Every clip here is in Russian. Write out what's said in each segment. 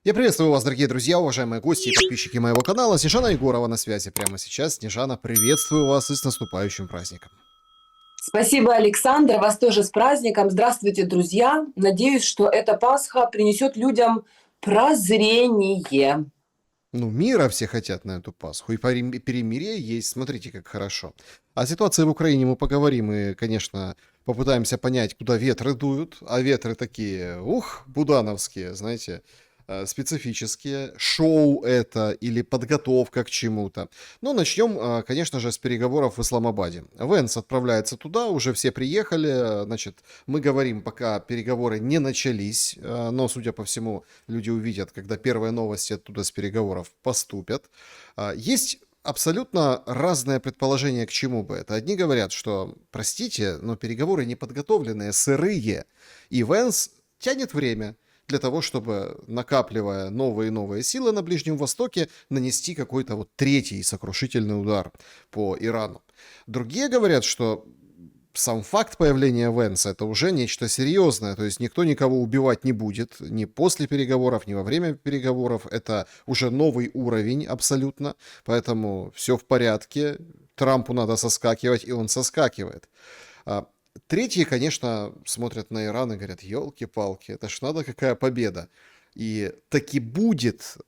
Я приветствую вас, дорогие друзья, уважаемые гости и подписчики моего канала. Снежана Егорова на связи прямо сейчас. Снежана, приветствую вас и с наступающим праздником. Спасибо, Александр. Вас тоже с праздником. Здравствуйте, друзья. Надеюсь, что эта Пасха принесет людям прозрение. Ну, мира все хотят на эту Пасху, и перемирие есть. Смотрите, как хорошо. О ситуации в Украине мы поговорим и, конечно, попытаемся понять, куда ветры дуют. А ветры такие, будановские, знаете, специфические. Шоу это или подготовка к чему-то. Но начнем, конечно же, с переговоров в Исламабаде. Венс отправляется туда, уже все приехали. Значит, мы говорим, пока переговоры не начались, но, судя по всему, люди увидят, когда первые новости оттуда с переговоров поступят. Есть абсолютно разное предположение, к чему бы это. Одни говорят, что, простите, но переговоры неподготовленные, сырые, и Венс тянет время для того, чтобы, накапливая новые и новые силы на Ближнем Востоке, нанести какой-то вот третий сокрушительный удар по Ирану. Другие говорят, что сам факт появления Венса это уже нечто серьезное, то есть никто никого убивать не будет ни после переговоров, ни во время переговоров, это уже новый уровень абсолютно, поэтому все в порядке, Трампу надо соскакивать, и он соскакивает. Третьи, конечно, смотрят на Иран и говорят, елки-палки, это ж надо какая победа. И таки будет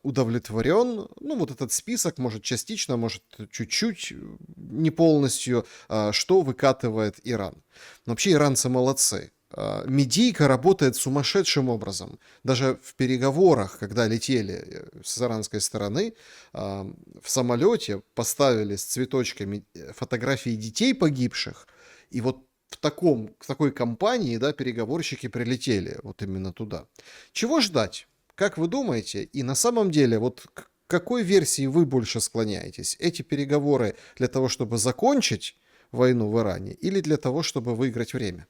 удовлетворен, ну вот этот список, может частично, может чуть-чуть, не полностью, что выкатывает Иран. Но вообще иранцы молодцы. Медийка работает сумасшедшим образом. Даже в переговорах, когда летели с иранской стороны, в самолете поставили с цветочками фотографии детей погибших, и вот в такой компании, да, переговорщики прилетели вот именно туда. Чего ждать? Как вы думаете? И на самом деле, вот к какой версии вы больше склоняетесь? Эти переговоры для того, чтобы закончить войну в Иране, или для того, чтобы выиграть время?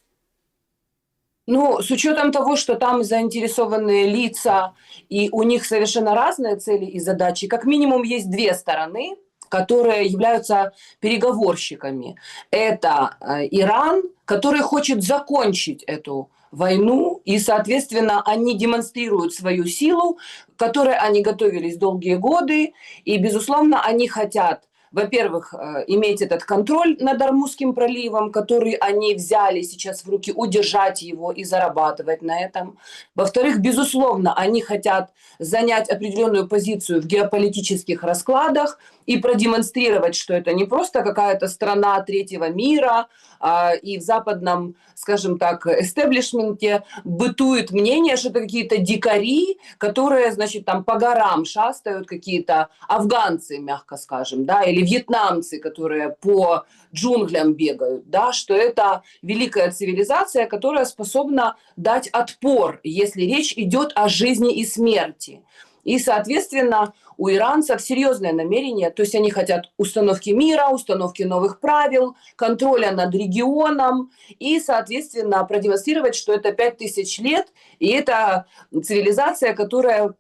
Ну, с учетом того, что там заинтересованные лица, и у них совершенно разные цели и задачи, как минимум есть две стороны, которые являются переговорщиками. Это Иран, который хочет закончить эту войну, и, соответственно, они демонстрируют свою силу, к которой они готовились долгие годы, и, безусловно, они хотят, во-первых, иметь этот контроль над Ормузским проливом, который они взяли сейчас в руки, удержать его и зарабатывать на этом. Во-вторых, безусловно, они хотят занять определенную позицию в геополитических раскладах и продемонстрировать, что это не просто какая-то страна третьего мира, и в западном, скажем так, эстеблишменте бытует мнение, что это какие-то дикари, которые, значит, там по горам шастают, какие-то афганцы, мягко скажем, да, или вьетнамцы, которые по джунглям бегают, да, что это великая цивилизация, которая способна дать отпор, если речь идет о жизни и смерти. И, соответственно, у иранцев серьезное намерение, то есть они хотят установки мира, установки новых правил, контроля над регионом и, соответственно, продемонстрировать, что это 5000 лет, и это цивилизация, которая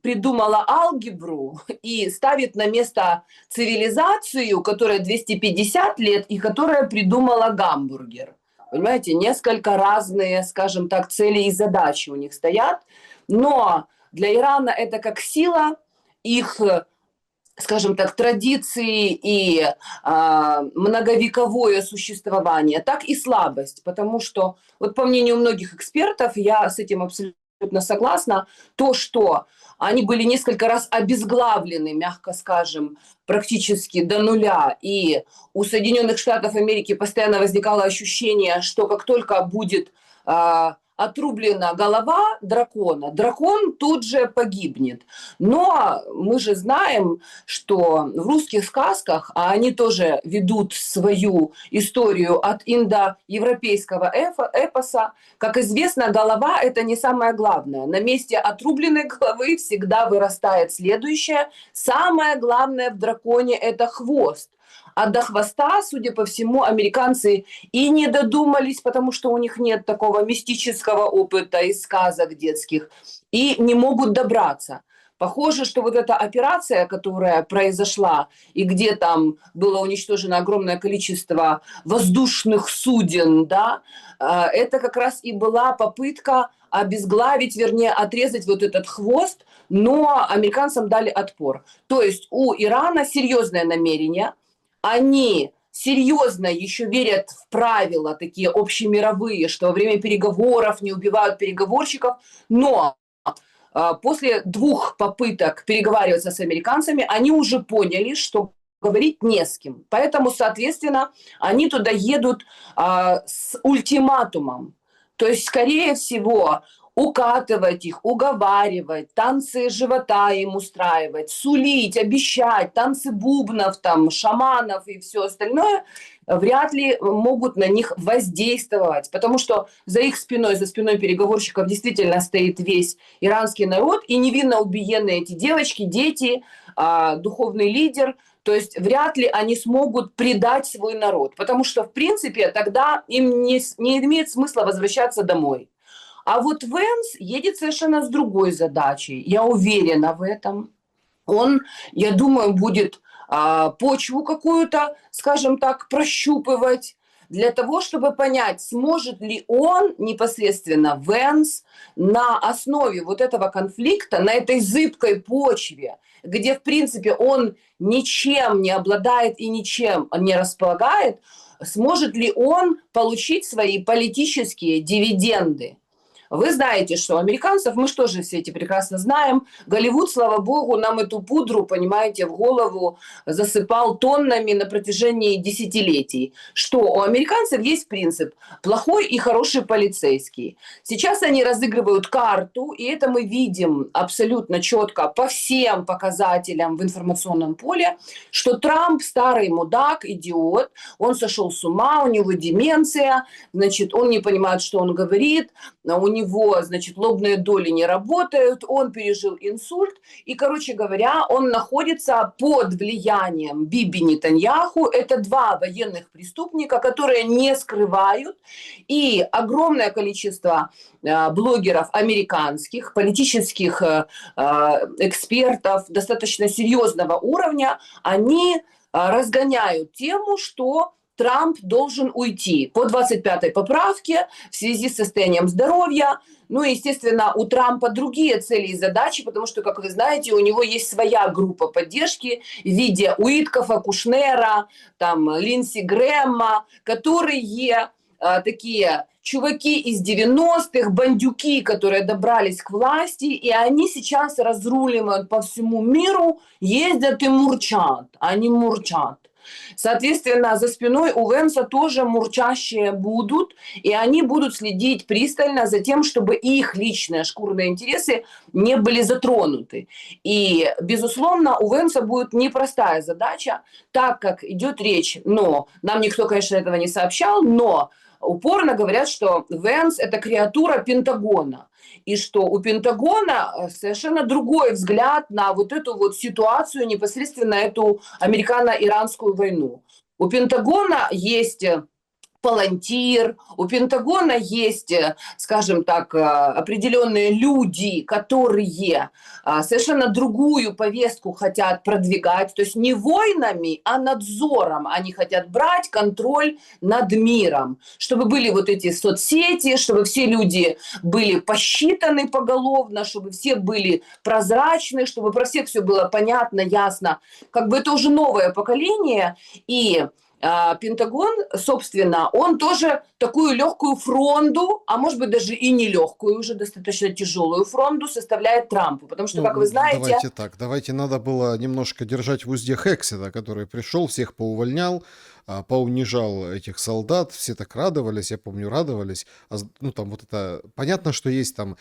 придумала алгебру и ставит на место цивилизацию, которая 250 лет и которая придумала гамбургер. Понимаете, несколько разные, скажем так, цели и задачи у них стоят, но для Ирана это как сила, их, скажем так, традиции и многовековое существование, так и слабость, потому что, вот по мнению многих экспертов, я с этим абсолютно согласна, то, что они были несколько раз обезглавлены, мягко скажем, практически до нуля, и у Соединенных Штатов Америки постоянно возникало ощущение, что как только будет отрублена голова дракона, дракон тут же погибнет. Но мы же знаем, что в русских сказках, а они тоже ведут свою историю от индоевропейского эпоса, как известно, голова – это не самое главное. На месте отрубленной головы всегда вырастает следующее. Самое главное в драконе – это хвост. А до хвоста, судя по всему, американцы и не додумались, потому что у них нет такого мистического опыта из сказок детских, и не могут добраться. Похоже, что вот эта операция, которая произошла, и где там было уничтожено огромное количество воздушных суден, да, это как раз и была попытка обезглавить, вернее, отрезать вот этот хвост, но американцам дали отпор. То есть у Ирана серьезное намерение, они серьезно еще верят в правила такие общемировые, что во время переговоров не убивают переговорщиков, но после 2 попыток переговариваться с американцами, они уже поняли, что говорить не с кем. Поэтому, соответственно, они туда едут с ультиматумом. То есть, скорее всего, укатывать их, уговаривать, танцы живота им устраивать, сулить, обещать, танцы бубнов, там, шаманов и все остальное вряд ли могут на них воздействовать, потому что за их спиной, за спиной переговорщиков действительно стоит весь иранский народ, и невинно убиенные эти девочки, дети, духовный лидер. То есть вряд ли они смогут предать свой народ, потому что, в принципе, тогда им не имеет смысла возвращаться домой. А вот Венс едет совершенно с другой задачей. Я уверена в этом. Он, я думаю, будет почву какую-то, скажем так, прощупывать для того, чтобы понять, сможет ли он непосредственно Венс на основе вот этого конфликта, на этой зыбкой почве, где, в принципе, он ничем не обладает и ничем не располагает, сможет ли он получить свои политические дивиденды. Вы знаете, что у американцев, мы что же все эти прекрасно знаем, Голливуд, слава богу, нам эту пудру, понимаете, в голову засыпал тоннами на протяжении десятилетий. Что у американцев есть принцип плохой и хороший полицейский. Сейчас они разыгрывают карту, и это мы видим абсолютно четко по всем показателям в информационном поле, что Трамп старый мудак, идиот, он сошел с ума, у него деменция, значит, он не понимает, что он говорит, у него, значит, лобные доли не работают, он пережил инсульт, и, короче говоря, он находится под влиянием Биби Нетаньяху. Это 2 военных преступника, которые не скрывают, и огромное количество блогеров американских, политических экспертов достаточно серьезного уровня, они разгоняют тему, что Трамп должен уйти по 25-й поправке в связи с состоянием здоровья. Ну, естественно, у Трампа другие цели и задачи, потому что, как вы знаете, у него есть своя группа поддержки в виде Уиткофа, Кушнера, там, Линдси Грэма, которые такие чуваки из 90-х, бандюки, которые добрались к власти, и они сейчас разруливают по всему миру, ездят и мурчат, они мурчат. Соответственно, за спиной у Венса тоже мурчащие будут, и они будут следить пристально за тем, чтобы их личные шкурные интересы не были затронуты. И, безусловно, у Венса будет непростая задача, так как идет речь, но нам никто, конечно, этого не сообщал, но упорно говорят, что Венс – это креатура Пентагона. И что у Пентагона совершенно другой взгляд на вот эту вот ситуацию, непосредственно эту американо-иранскую войну. У Пентагона есть Палантир, у Пентагона есть, скажем так, определенные люди, которые совершенно другую повестку хотят продвигать, то есть не войнами, а надзором они хотят брать контроль над миром, чтобы были вот эти соцсети, чтобы все люди были посчитаны поголовно, чтобы все были прозрачны, чтобы про всех все было понятно, ясно. Как бы это уже новое поколение, и Пентагон, собственно, он тоже такую легкую фронду, а может быть даже и не легкую, уже достаточно тяжелую фронду составляет Трампу. Потому что, как вы знаете... Давайте так, давайте надо было немножко держать в узде Хексета, который пришел, всех поувольнял, поунижал этих солдат, все так радовались, я помню, радовались. Ну, там вот это... Понятно, что есть там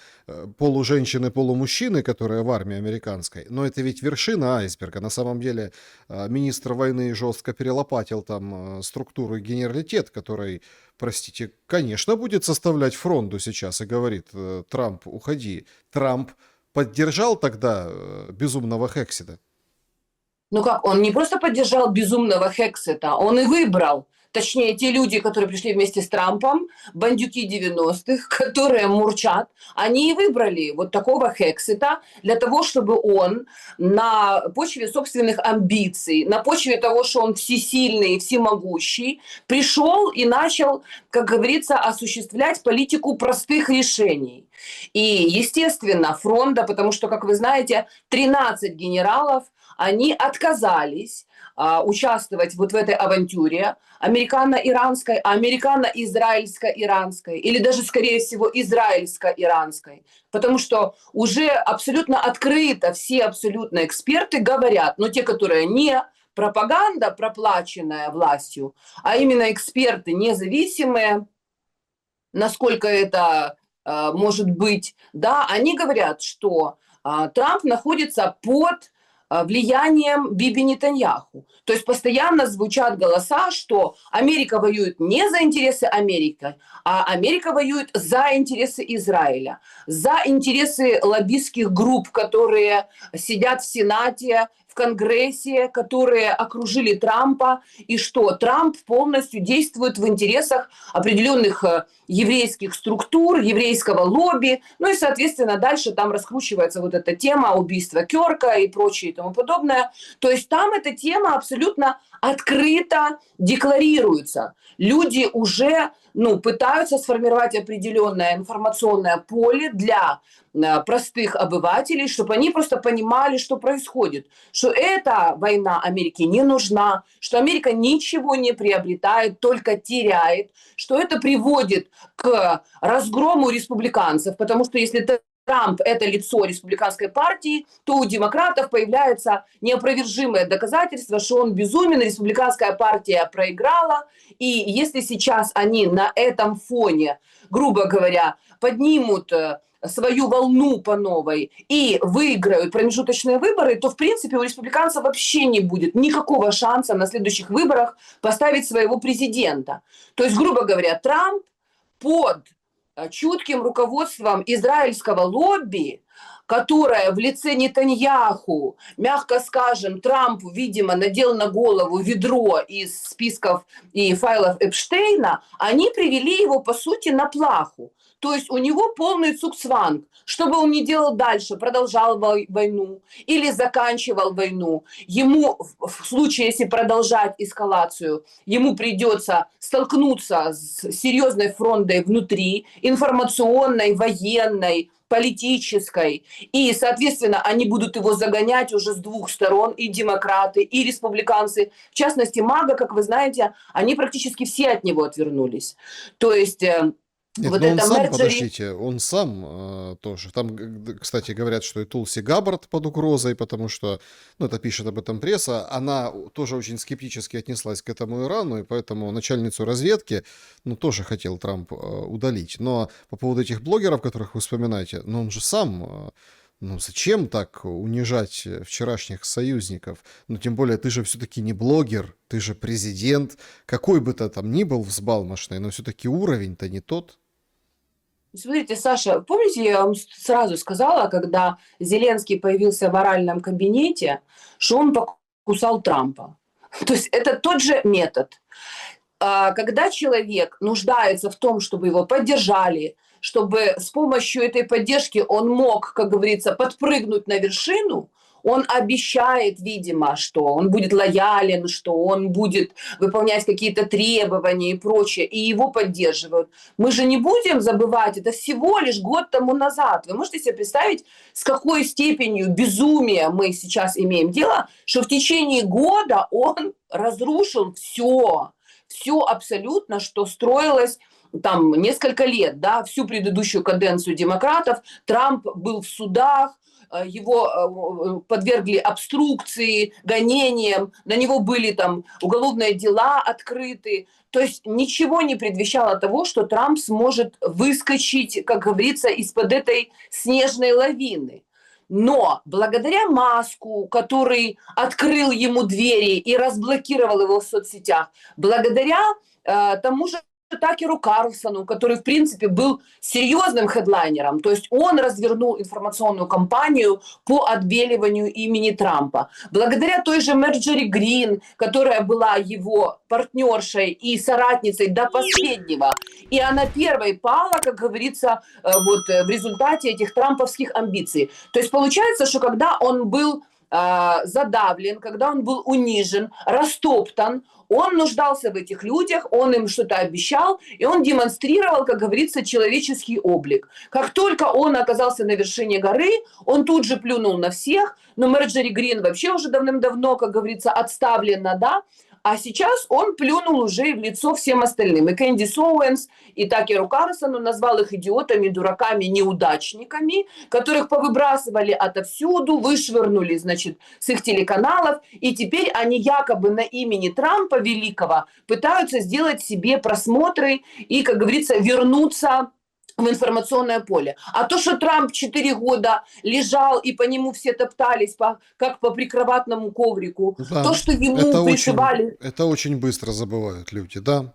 полуженщины, полумужчины, которые в армии американской, но это ведь вершина айсберга. На самом деле министр войны жестко перелопатил там структуру и генералитет, который, простите, конечно, будет составлять фронду сейчас и говорит: Трамп, уходи. Трамп поддержал тогда безумного Хексета? Ну как, он не просто поддержал безумного Хексета, он и выбрал точнее, те люди, которые пришли вместе с Трампом, бандюки 90-х, которые мурчат, они и выбрали вот такого Хексета для того, чтобы он на почве собственных амбиций, на почве того, что он всесильный и всемогущий, пришел и начал, как говорится, осуществлять политику простых решений. И, естественно, фронта, потому что, как вы знаете, 13 генералов, они отказались участвовать вот в этой авантюре американо-иранской, американо-израильско-иранской, или даже, скорее всего, израильско-иранской. Потому что уже абсолютно открыто все абсолютно эксперты говорят, но те, которые не пропаганда, проплаченная властью, а именно эксперты независимые, насколько это может быть, да, они говорят, что Трамп находится под влиянием Биби Нетаньяху. То есть постоянно звучат голоса, что Америка воюет не за интересы Америки, а Америка воюет за интересы Израиля, за интересы лоббистских групп, которые сидят в Сенате, в Конгрессе, которые окружили Трампа, и что Трамп полностью действует в интересах определенных еврейских структур, еврейского лобби, ну и, соответственно, дальше там раскручивается вот эта тема убийства Кёрка и прочее и тому подобное. То есть там эта тема абсолютно открыто декларируется. Люди уже пытаются сформировать определенное информационное поле для простых обывателей, чтобы они просто понимали, что происходит, что эта война Америке не нужна, что Америка ничего не приобретает, только теряет, что это приводит к разгрому республиканцев, потому что если Трамп – это лицо республиканской партии, то у демократов появляется неопровержимое доказательство, что он безумен, республиканская партия проиграла, и если сейчас они на этом фоне, грубо говоря, поднимут свою волну по новой и выиграют промежуточные выборы, то, в принципе, у республиканцев вообще не будет никакого шанса на следующих выборах поставить своего президента. То есть, грубо говоря, Трамп под чутким руководством израильского лобби, которое в лице Нетаньяху, мягко скажем, Трамп, видимо, надел на голову ведро из списков и файлов Эпштейна, они привели его, по сути, на плаху. То есть у него полный цугцванг. Что бы он ни делал дальше, продолжал войну или заканчивал войну, ему, в случае, если продолжать эскалацию, ему придется столкнуться с серьезной фронтой внутри, информационной, военной, политической. И, соответственно, они будут его загонять уже с двух сторон, и демократы, и республиканцы. В частности, МАГА, как вы знаете, они практически все от него отвернулись. То есть Нет, вот но он это сам, мерджери... подождите, он сам тоже. Там, кстати, говорят, что и Тулси Габбард под угрозой, потому что, это пишет об этом пресса, она тоже очень скептически отнеслась к этому Ирану, и поэтому начальницу разведки, тоже хотел Трамп удалить. Но по поводу этих блогеров, которых вы вспоминаете, он же сам... зачем так унижать вчерашних союзников? Тем более, ты же все-таки не блогер, ты же президент. Какой бы ты там ни был взбалмошный, но все-таки уровень-то не тот. Смотрите, Саша, помните, я вам сразу сказала, когда Зеленский появился в оральном кабинете, что он покусал Трампа. То есть это тот же метод. Когда человек нуждается в том, чтобы его поддержали, чтобы с помощью этой поддержки он мог, как говорится, подпрыгнуть на вершину, он обещает, видимо, что он будет лоялен, что он будет выполнять какие-то требования и прочее, и его поддерживают. Мы же не будем забывать, это всего лишь год тому назад. Вы можете себе представить, с какой степенью безумия мы сейчас имеем дело, что в течение года он разрушил все абсолютно, что строилось там несколько лет, да, всю предыдущую каденцию демократов. Трамп был в судах, его подвергли обструкции, гонениям, на него были там уголовные дела открыты. То есть ничего не предвещало того, что Трамп сможет выскочить, как говорится, из-под этой снежной лавины. Но благодаря Маску, который открыл ему двери и разблокировал его в соцсетях, благодаря тому же Такеру Карлсону, который, в принципе, был серьезным хедлайнером. То есть он развернул информационную кампанию по отбеливанию имени Трампа. Благодаря той же Марджори Грин, которая была его партнершей и соратницей до последнего. И она первой пала, как говорится, в результате этих трамповских амбиций. То есть получается, что когда он был задавлен, когда он был унижен, растоптан, он нуждался в этих людях, он им что-то обещал, и он демонстрировал, как говорится, человеческий облик. Как только он оказался на вершине горы, он тут же плюнул на всех, но Марджори Грин вообще уже давным-давно, как говорится, отставлена, да, а сейчас он плюнул уже и в лицо всем остальным. И Кэндис Оуэнс, и Такеру Карлсону назвал их идиотами, дураками, неудачниками, которых повыбрасывали отовсюду, вышвырнули, значит, с их телеканалов. И теперь они якобы на имени Трампа Великого пытаются сделать себе просмотры и, как говорится, вернуться в информационное поле. А то, что Трамп 4 года лежал и по нему все топтались, как по прикроватному коврику, Да, то, что ему пришивали... это очень быстро забывают люди, да.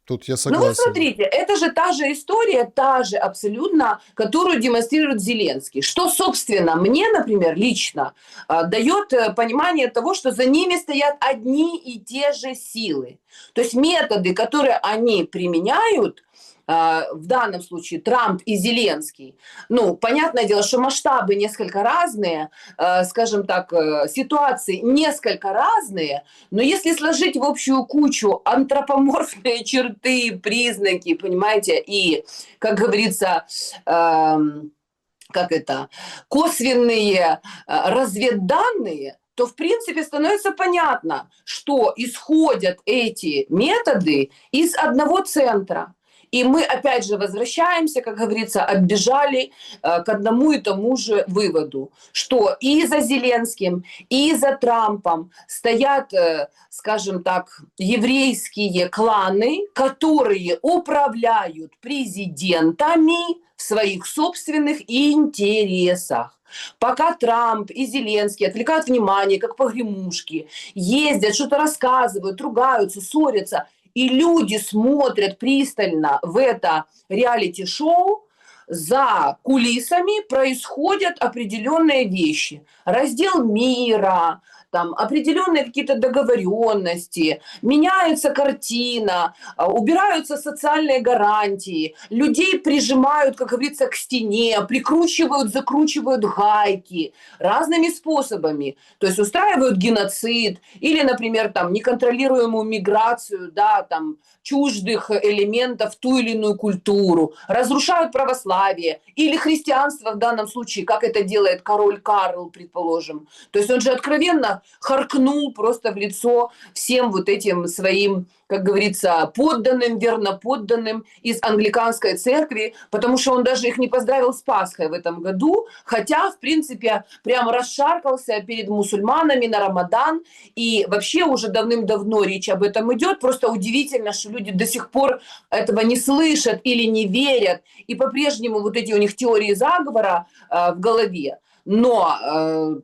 Тут я Ну вот согласен. смотрите, это же та же история, та же абсолютно, которую демонстрирует Зеленский. Что, собственно, мне, например, лично дает понимание того, что за ними стоят одни и те же силы. То есть методы, которые они применяют, в данном случае Трамп и Зеленский, ну, понятное дело, что масштабы несколько разные, скажем так, ситуации несколько разные, но если сложить в общую кучу антропоморфные черты, признаки, понимаете, и, как говорится, косвенные разведданные, то, в принципе, становится понятно, что исходят эти методы из одного центра. И мы, опять же, возвращаемся, как говорится, отбежали к одному и тому же выводу, что и за Зеленским, и за Трампом стоят, скажем так, еврейские кланы, которые управляют президентами в своих собственных интересах. Пока Трамп и Зеленский отвлекают внимание, как погремушки, ездят, что-то рассказывают, ругаются, ссорятся, и люди смотрят пристально в это реалити-шоу, за кулисами происходят определенные вещи. Раздел мира, там определенные какие-то договоренности, меняется картина, убираются социальные гарантии, людей прижимают, как говорится, к стене, прикручивают, закручивают гайки разными способами. То есть устраивают геноцид или, например, там, неконтролируемую миграцию, да, там, чуждых элементов в ту или иную культуру, разрушают православие или христианство в данном случае, как это делает король Карл, предположим. То есть он же откровенно харкнул просто в лицо всем вот этим своим, как говорится, подданным, верноподданным из англиканской церкви, потому что он даже их не поздравил с Пасхой в этом году, хотя, в принципе, прямо расшаркался перед мусульманами на Рамадан, и вообще уже давным-давно речь об этом идет. Просто удивительно, что люди до сих пор этого не слышат или не верят, и по-прежнему вот эти у них теории заговора в голове. Но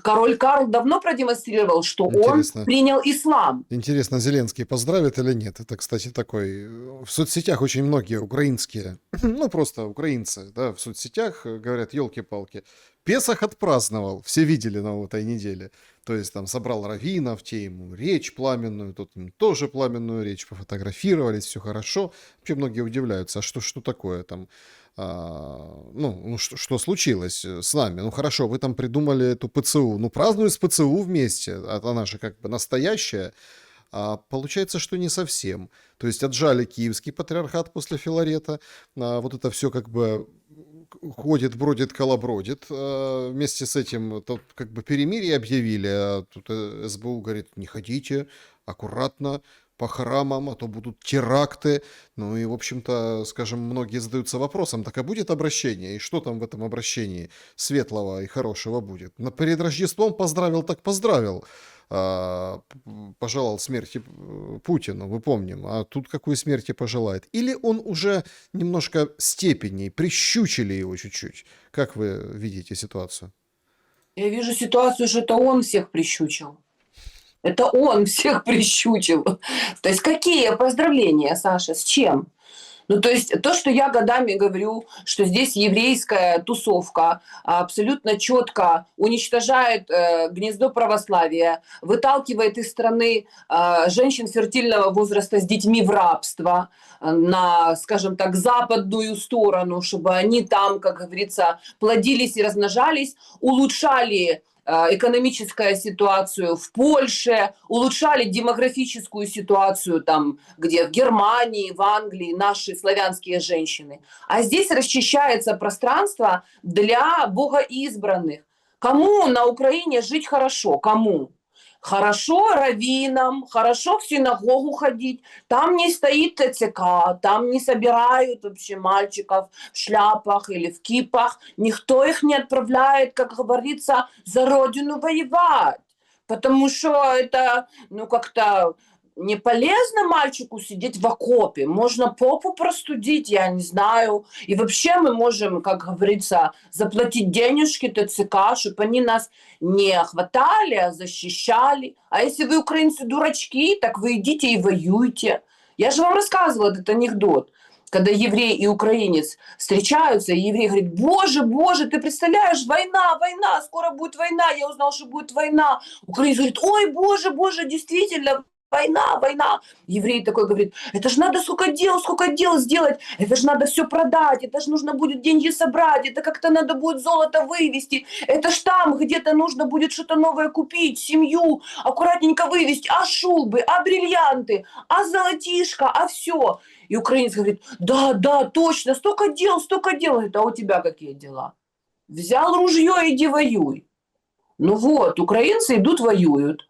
король Карл давно продемонстрировал, что Интересно. он принял ислам. Интересно, Зеленский поздравит или нет? Это, кстати, такой... В соцсетях очень многие украинские, ну, просто украинцы, да, в соцсетях говорят, елки-палки, Песах отпраздновал, все видели на этой неделе. То есть там собрал раввинов, те ему речь пламенную, тот ему тоже пламенную речь, пофотографировались, все хорошо. Вообще многие удивляются, а что такое там? Что случилось с нами? Ну хорошо, вы там придумали эту ПЦУ, ну празднуй с ПЦУ вместе, она же как бы настоящая, а получается, что не совсем. То есть отжали Киевский патриархат после Филарета, вот это все как бы ходит, бродит, колобродит. Вместе с этим тут как бы перемирие объявили, а тут СБУ говорит, не ходите, аккуратно, по храмам, а то будут теракты. Ну и, в общем-то, скажем, многие задаются вопросом, так а будет обращение? И что там в этом обращении светлого и хорошего будет? Перед Рождеством поздравил, так поздравил. Пожелал смерти Путину, мы помним. А тут какой смерти пожелает? Или он уже немножко степеней, прищучили его чуть-чуть? Как вы видите ситуацию? Я вижу ситуацию, что это он всех прищучил. Это он всех прищучил. То есть какие поздравления, Саша, с чем? Ну, то есть то, что я годами говорю, что здесь еврейская тусовка абсолютно четко уничтожает гнездо православия, выталкивает из страны женщин фертильного возраста с детьми в рабство на, скажем так, западную сторону, чтобы они там, как говорится, плодились и размножались, улучшали экономическую ситуацию в Польше, улучшали демографическую ситуацию там, где в Германии, в Англии наши славянские женщины. А здесь расчищается пространство для богоизбранных. Кому на Украине жить хорошо? Кому? Хорошо раввинам, хорошо в синагогу ходить, там не стоит ТЦК, там не собирают вообще мальчиков в шляпах или в кипах, никто их не отправляет, как говорится, за родину воевать, потому что это, ну, как-то не полезно мальчику сидеть в окопе, можно попу простудить, я не знаю, и вообще мы можем, как говорится, заплатить денежки ТЦК, чтобы они нас не хватали, а защищали. А если вы, украинцы, дурачки, так вы идите и воюйте. Я же вам рассказывала этот анекдот, когда еврей и украинец встречаются, и еврей говорит: боже, боже, ты представляешь, война, война, скоро будет война, я узнал, что будет война. Украинец говорит: ой, боже, боже, действительно, война, война. Еврей такой говорит: это же надо сколько дел сделать, это же надо все продать, это же нужно будет деньги собрать, это как-то надо будет золото вывести, это ж там где-то нужно будет что-то новое купить, семью аккуратненько вывести, а шубы, а бриллианты, а золотишко, а все. И украинец говорит: да, да, точно, столько дел, столько дел. Говорит: а у тебя какие дела? Взял ружье, иди воюй. Ну вот, украинцы идут воюют.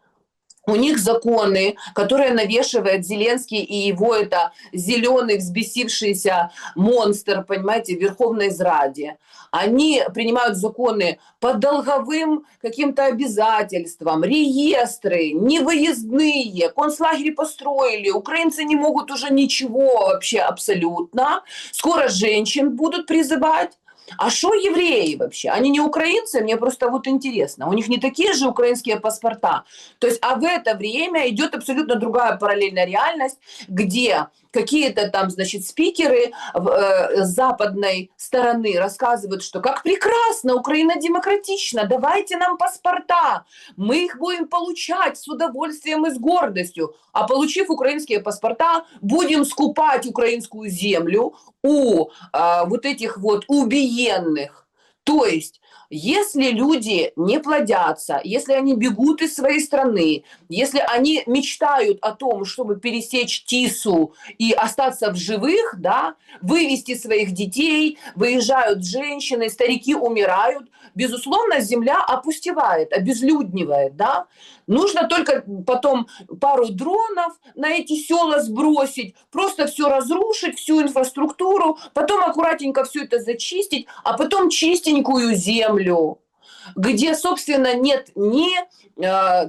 У них законы, которые навешивает Зеленский и его это зеленый взбесившийся монстр, понимаете, в Верховной Зраде. Они принимают законы по долговым каким-то обязательствам, реестры, невыездные, концлагерь построили, украинцы не могут уже ничего вообще абсолютно. Скоро женщин будут призывать. А что евреи вообще? Они не украинцы? Мне просто вот интересно. У них не такие же украинские паспорта. То есть, а в это время идет абсолютно другая параллельная реальность, где какие-то там, значит, спикеры с западной стороны рассказывают, что как прекрасно, Украина демократична, давайте нам паспорта, мы их будем получать с удовольствием и с гордостью. А получив украинские паспорта, будем скупать украинскую землю у вот этих вот убиенных. То есть, если люди не плодятся, если они бегут из своей страны, если они мечтают о том, чтобы пересечь Тису и остаться в живых, да, вывести своих детей, выезжают женщины, старики умирают, безусловно, земля опустевает, обезлюднивает, да. Нужно только потом пару дронов на эти села сбросить, просто все разрушить, всю инфраструктуру, потом аккуратненько все это зачистить, а потом чистенькую землю, где, собственно, нет ни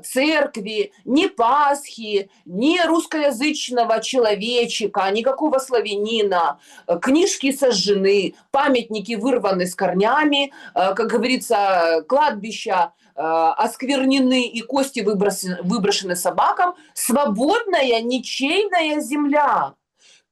церкви, ни Пасхи, ни русскоязычного человечика, никакого славянина. Книжки сожжены, памятники вырваны с корнями, как говорится, кладбища осквернены и кости выброшены собакам. Свободная, ничейная земля.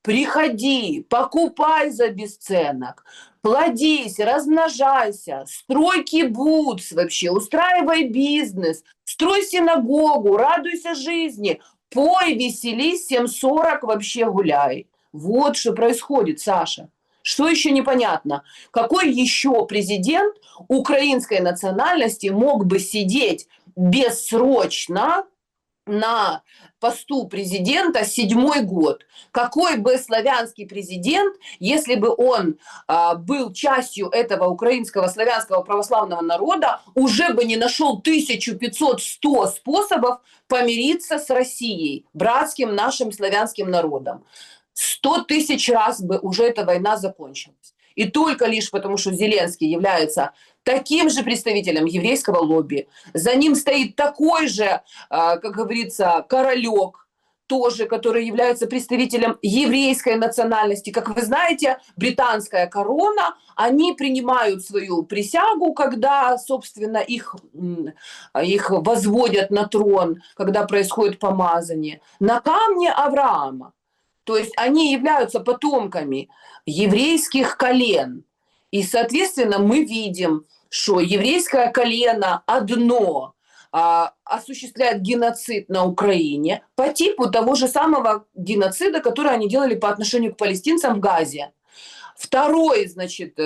Приходи, покупай за бесценок, плодись, размножайся, строй кибуц вообще, устраивай бизнес, строй синагогу, радуйся жизни, пой, веселись, 7:40 вообще гуляй. Вот что происходит, Саша. Что еще непонятно? Какой еще президент украинской национальности мог бы сидеть бессрочно на посту президента 7-й год? Какой бы славянский президент, если бы он был частью этого украинского славянского православного народа, уже бы не нашел 1500-100 способов помириться с Россией, братским нашим славянским народом? 100 000 раз бы уже эта война закончилась. И только лишь потому, что Зеленский является таким же представителем еврейского лобби, за ним стоит такой же, как говорится, королек, тоже, который является представителем еврейской национальности. Как вы знаете, британская корона, они принимают свою присягу, когда, собственно, их возводят на трон, когда происходит помазание, на камне Авраама. То есть они являются потомками еврейских колен. И, соответственно, мы видим, что еврейское колено одно осуществляет геноцид на Украине по типу того же самого геноцида, который они делали по отношению к палестинцам в Газе. Второй, значит,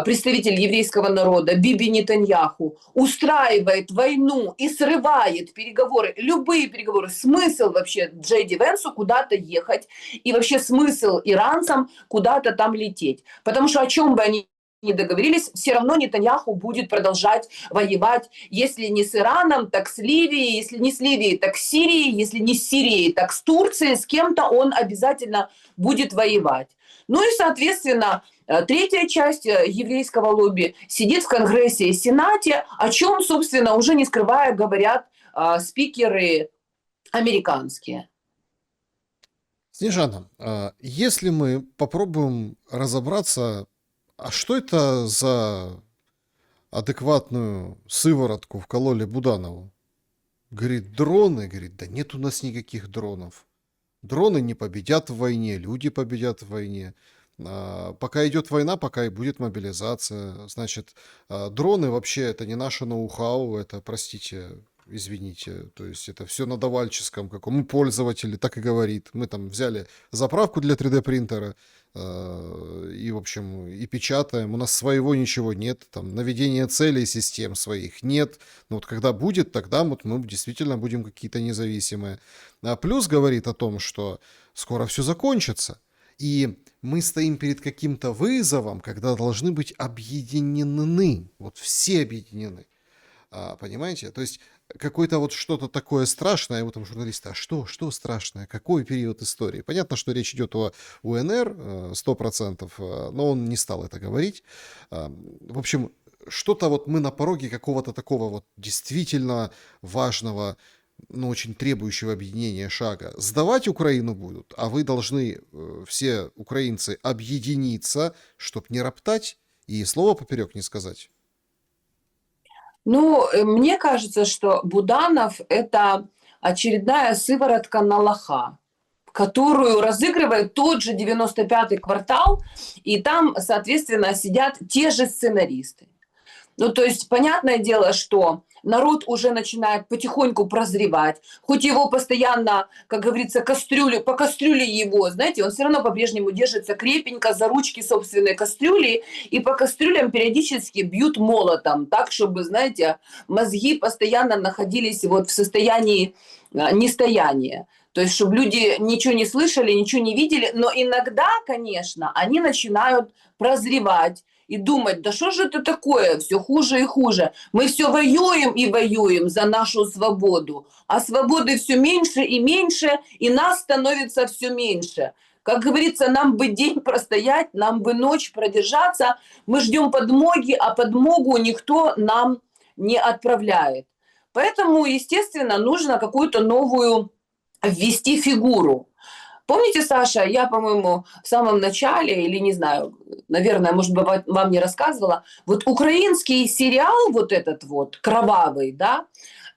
представитель еврейского народа, Биби Нетаньяху, устраивает войну и срывает переговоры, любые переговоры. Смысл вообще Джей Ди Венсу куда-то ехать и вообще смысл иранцам куда-то там лететь. Потому что о чем бы они не договорились, все равно Нетаньяху будет продолжать воевать, если не с Ираном, так с Ливией, если не с Ливией, так с Сирией, если не с Сирией, так с Турцией, с кем-то он обязательно будет воевать. Ну и, соответственно, третья часть еврейского лобби сидит в Конгрессе и Сенате, о чем, собственно, уже не скрывая, говорят спикеры американские. Снежана, если мы попробуем разобраться, а что это за адекватную сыворотку вкололи Буданову? Говорит, дроны. Говорит, да нет у нас никаких дронов. Дроны не победят в войне, люди победят в войне. Пока идет война, пока и будет мобилизация. Значит, дроны вообще это не наше ноу-хау, это, простите, извините, то есть это все на давальческом каком. Пользователи так и говорит. Мы там взяли заправку для 3D принтера и, в общем, и печатаем. У нас своего ничего нет, там наведение целей систем своих нет. Но вот когда будет, тогда вот мы действительно будем какие-то независимые. Плюс говорит о том, что скоро все закончится. И мы стоим перед каким-то вызовом, когда должны быть объединены. Вот все объединены. Понимаете? То есть какое-то вот что-то такое страшное, вот там журналисты, а что страшное, какой период истории? Понятно, что речь идет о УНР 100%, но он не стал это говорить. В общем, что-то вот мы на пороге какого-то такого вот действительно важного, но очень требующего объединения шага. Сдавать Украину будут, а вы должны, все украинцы, объединиться, чтобы не роптать и слова поперек не сказать. Ну, мне кажется, что Буданов – это очередная сыворотка на лоха, которую разыгрывает тот же 95-й квартал, и там, соответственно, сидят те же сценаристы. Ну, то есть, понятное дело, что народ уже начинает потихоньку прозревать, хоть его постоянно, как говорится, по кастрюле его, знаете, он все равно по-прежнему держится крепенько за ручки собственной кастрюли, и по кастрюлям периодически бьют молотом, так, чтобы, знаете, мозги постоянно находились вот в состоянии нестояния. То есть, чтобы люди ничего не слышали, ничего не видели, но иногда, конечно, они начинают прозревать, и думать, да что же это такое, все хуже и хуже. Мы все воюем и воюем за нашу свободу, а свободы все меньше, и нас становится все меньше. Как говорится, нам бы день простоять, нам бы ночь продержаться. Мы ждем подмоги, а подмогу никто нам не отправляет. Поэтому, естественно, нужно какую-то новую ввести фигуру. Помните, Саша, я, по-моему, в самом начале, или не знаю, наверное, может быть, вам не рассказывала, вот украинский сериал вот этот вот, кровавый, да,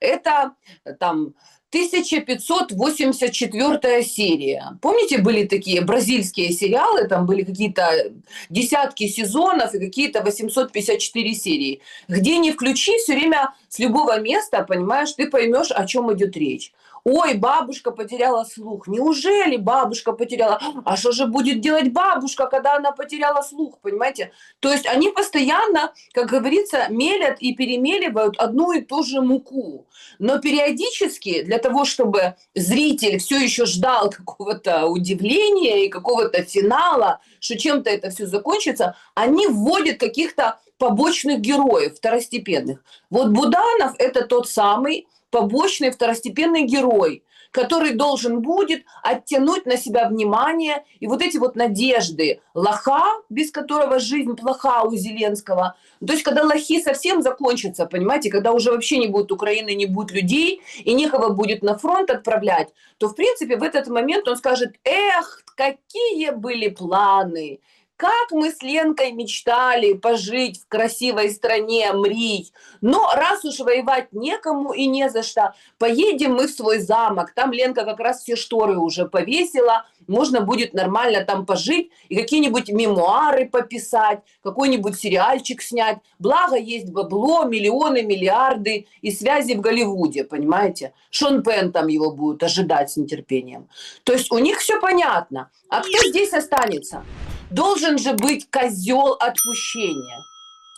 это там 1584 серия. Помните, были такие бразильские сериалы, там были какие-то десятки сезонов и какие-то 854 серии. Где ни включи, все время с любого места, понимаешь, ты поймешь, о чем идет речь. Ой, бабушка потеряла слух. Неужели бабушка потеряла? А что же будет делать бабушка, когда она потеряла слух, понимаете? То есть они постоянно, как говорится, мелят и перемеливают одну и ту же муку. Но периодически для того, чтобы зритель все еще ждал какого-то удивления и какого-то финала, что чем-то это все закончится, они вводят каких-то побочных героев, второстепенных. Вот Буданов – это тот самый побочный второстепенный герой, который должен будет оттянуть на себя внимание и вот эти вот надежды лоха, без которого жизнь плоха у Зеленского. То есть когда лохи совсем закончатся, понимаете, когда уже вообще не будет Украины, не будет людей и некого будет на фронт отправлять, то в принципе в этот момент он скажет: эх, какие были планы, как мы с Ленкой мечтали пожить в красивой стране Мрий. Но раз уж воевать некому и не за что, поедем мы в свой замок. Там Ленка как раз все шторы уже повесила. Можно будет нормально там пожить и какие-нибудь мемуары пописать, какой-нибудь сериальчик снять. Благо есть бабло, миллионы, миллиарды и связи в Голливуде, понимаете? Шон Пен там его будет ожидать с нетерпением. То есть у них все понятно. А кто здесь останется? Должен же быть козел отпущения.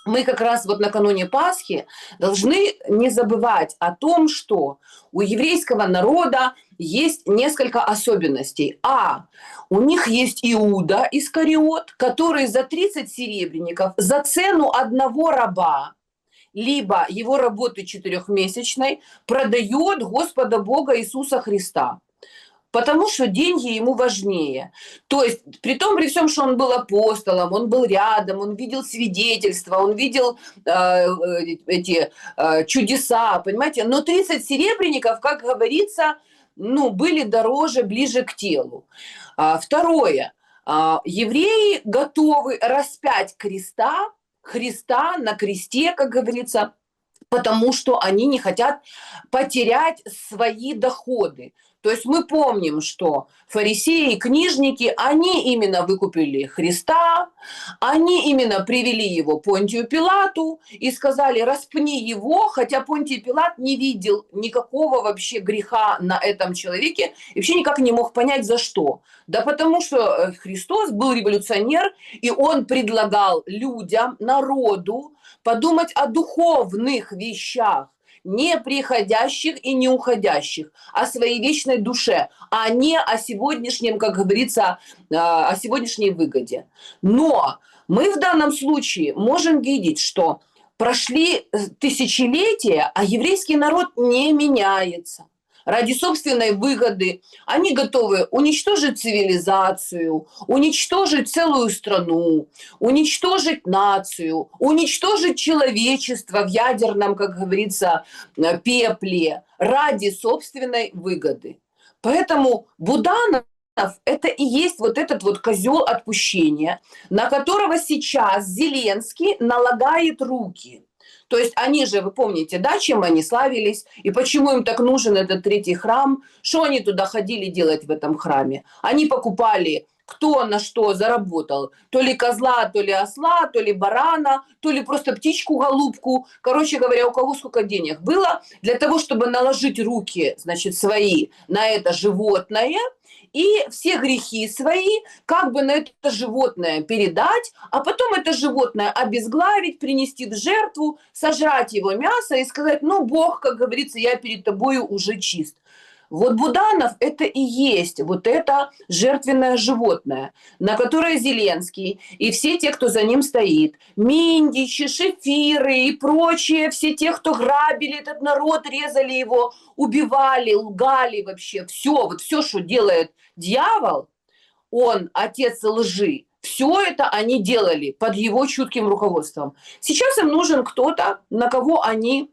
Мы как раз вот накануне Пасхи должны не забывать о том, что у еврейского народа есть несколько особенностей. У них есть Иуда Искариот, который за 30 серебряников, за цену одного раба, либо его работы 4-месячной, продает Господа Бога Иисуса Христа. Потому что деньги ему важнее. То есть, при том, при всем, что он был апостолом, он был рядом, он видел свидетельства, он видел эти чудеса, понимаете? Но 30 серебряников, как говорится, были дороже, ближе к телу. Второе. Евреи готовы распять Христа на кресте, как говорится, потому что они не хотят потерять свои доходы. То есть мы помним, что фарисеи и книжники, они именно выкупили Христа, они именно привели его Понтию Пилату и сказали: распни его, хотя Понтий Пилат не видел никакого вообще греха на этом человеке и вообще никак не мог понять, за что. Да потому что Христос был революционер, и он предлагал людям, народу подумать о духовных вещах, не приходящих и не уходящих, о своей вечной душе, а не о сегодняшнем, как говорится, о сегодняшней выгоде. Но мы в данном случае можем видеть, что прошли тысячелетия, а еврейский народ не меняется. Ради собственной выгоды они готовы уничтожить цивилизацию, уничтожить целую страну, уничтожить нацию, уничтожить человечество в ядерном, как говорится, пепле ради собственной выгоды. Поэтому Буданов – это и есть вот этот вот козел отпущения, на которого сейчас Зеленский налагает руки. То есть они же, вы помните, да, чем они славились, и почему им так нужен этот третий храм, что они туда ходили делать в этом храме. Они покупали, кто на что заработал, то ли козла, то ли осла, то ли барана, то ли просто птичку-голубку. Короче говоря, у кого сколько денег было, для того, чтобы наложить руки, значит, свои на это животное, и все грехи свои как бы на это животное передать, а потом это животное обезглавить, принести в жертву, сожрать его мясо и сказать: ну, Бог, как говорится, я перед тобою уже чист. Вот Буданов – это и есть вот это жертвенное животное, на которое Зеленский и все те, кто за ним стоит, Миндичи, Шефиры и прочие, все те, кто грабили этот народ, резали его, убивали, лгали вообще, все, вот все, что делает дьявол, он отец лжи, все это они делали под его чутким руководством. Сейчас им нужен кто-то, на кого они,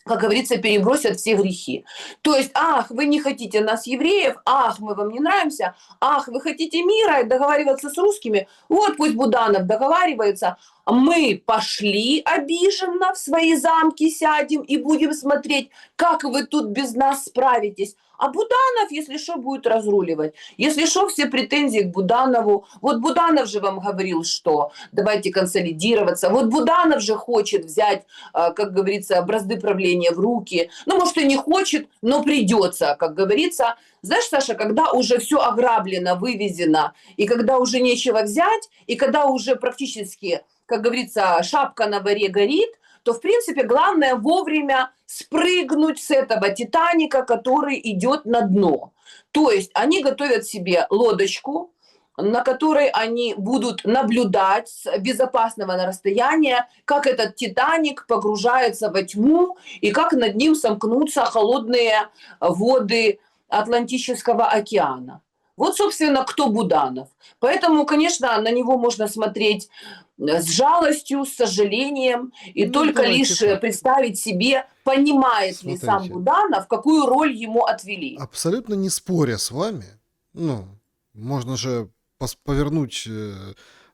как говорится, перебросят все грехи. То есть: ах, вы не хотите нас, евреев, ах, мы вам не нравимся, ах, вы хотите мира и договариваться с русскими, вот пусть Буданов договаривается, мы пошли обиженно в свои замки сядем и будем смотреть, как вы тут без нас справитесь. А Буданов, если что, будет разруливать. Если что, все претензии к Буданову. Вот Буданов же вам говорил, что давайте консолидироваться. Вот Буданов же хочет взять, как говорится, бразды правления в руки. Ну, может, и не хочет, но придется, как говорится. Знаешь, Саша, когда уже все ограблено, вывезено, и когда уже нечего взять, и когда уже практически, как говорится, шапка на воре горит, то, в принципе, главное вовремя спрыгнуть с этого Титаника, который идет на дно. То есть они готовят себе лодочку, на которой они будут наблюдать с безопасного расстояния, как этот Титаник погружается во тьму и как над ним сомкнутся холодные воды Атлантического океана. Вот, собственно, кто Буданов. Поэтому, конечно, на него можно смотреть с жалостью, с сожалением, и Ну, только давайте лишь так. представить себе, понимает ли сам Смотрите, Буданов, какую роль ему отвели. абсолютно не споря с вами, ну, можно же повернуть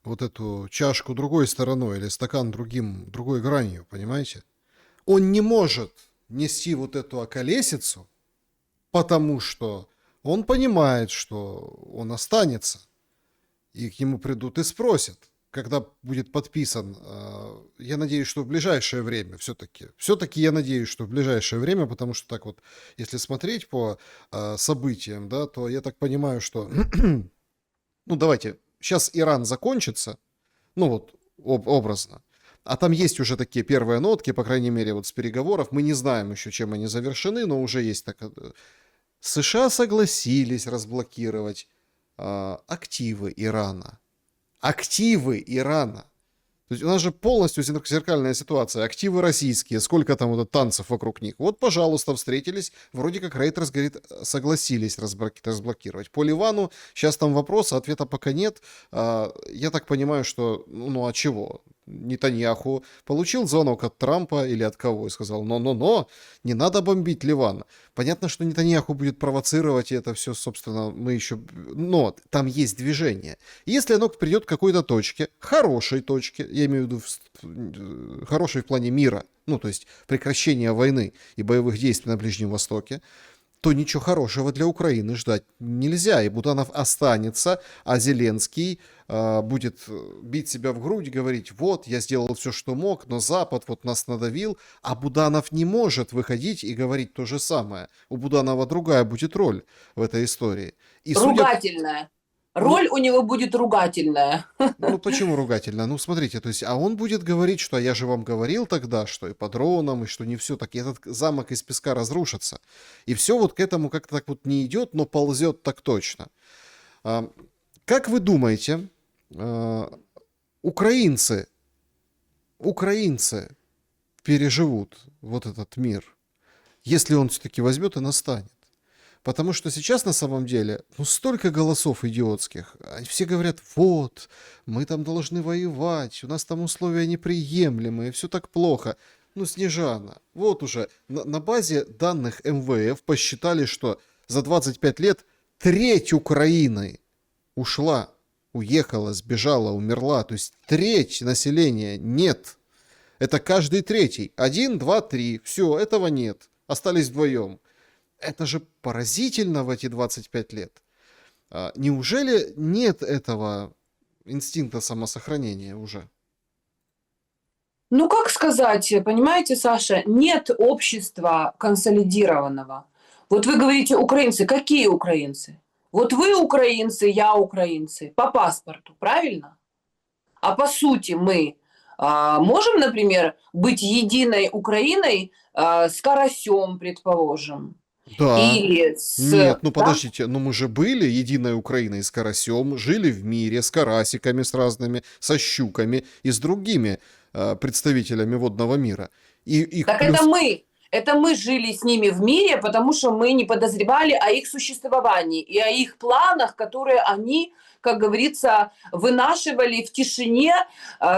вот эту чашку другой стороной или стакан другой гранью, понимаете? Он не может нести вот эту околесицу, потому что он понимает, что он останется, и к нему придут и спросят, когда будет подписан. Я надеюсь, что в ближайшее время все-таки. Все-таки я надеюсь, что в ближайшее время, потому что так вот, если смотреть по событиям, да, то я так понимаю, что, ну давайте, сейчас Иран закончится, ну вот образно, а там есть уже такие первые нотки, по крайней мере, вот с переговоров. Мы не знаем еще, чем они завершены, но уже есть так. США согласились разблокировать активы Ирана. Активы Ирана. То есть у нас же полностью зеркальная ситуация. Активы российские, сколько там вот танцев вокруг них. Вот, пожалуйста, встретились. Вроде как Рейтерс говорит, согласились разблокировать. По Ливану сейчас там вопрос, ответа пока нет. Я так понимаю, что, ну а чего? Нетаньяху получил звонок от Трампа или от кого и сказал, но, не надо бомбить Ливан. Понятно, что Нетаньяху будет провоцировать, и это все, собственно, мы еще... Но там есть движение. Если оно придет к какой-то точке, хорошей точке, я имею в виду хорошей в плане мира, ну, то есть прекращения войны и боевых действий на Ближнем Востоке, то ничего хорошего для Украины ждать нельзя. И Буданов останется, а Зеленский будет бить себя в грудь, говорить, вот, я сделал все, что мог, но Запад вот нас надавил, а Буданов не может выходить и говорить то же самое. У Буданова другая будет роль в этой истории. И судя... Ругательная. Ну, Роль у него будет ругательная. ну почему ругательно? Ну смотрите, то есть, а он будет говорить, что я же вам говорил тогда, что и по дронам, и что не все так, и этот замок из песка разрушится. И все вот к этому как-то так вот не идет, но ползет так точно. Как вы думаете, украинцы, украинцы переживут вот этот мир, если он все-таки возьмет и настанет? Потому что сейчас на самом деле, ну, столько голосов идиотских. Все говорят, вот, мы там должны воевать, у нас там условия неприемлемые, все так плохо. Ну, Снежана, вот уже на базе данных МВФ посчитали, что за 25 лет треть Украины ушла, уехала, сбежала, умерла. То есть треть населения нет. Это каждый третий. 1, 2, 3. Все, этого нет. Остались вдвоем. Это же поразительно в эти 25 лет. Неужели нет этого инстинкта самосохранения уже? Ну, как сказать, понимаете, Саша, нет общества консолидированного. Вот вы говорите украинцы. Какие украинцы? Вот вы украинцы, я украинцы. По паспорту, правильно? А по сути мы можем, например, быть единой Украиной с Карасем, предположим, Да. или с... Нет, ну Да? подождите, ну мы же были единой Украиной с карасем, жили в мире с карасиками с разными, со щуками и с другими представителями водного мира. И их Так это плюс... мы. Это мы жили с ними в мире, потому что мы не подозревали о их существовании и о их планах, которые они, как говорится, вынашивали в тишине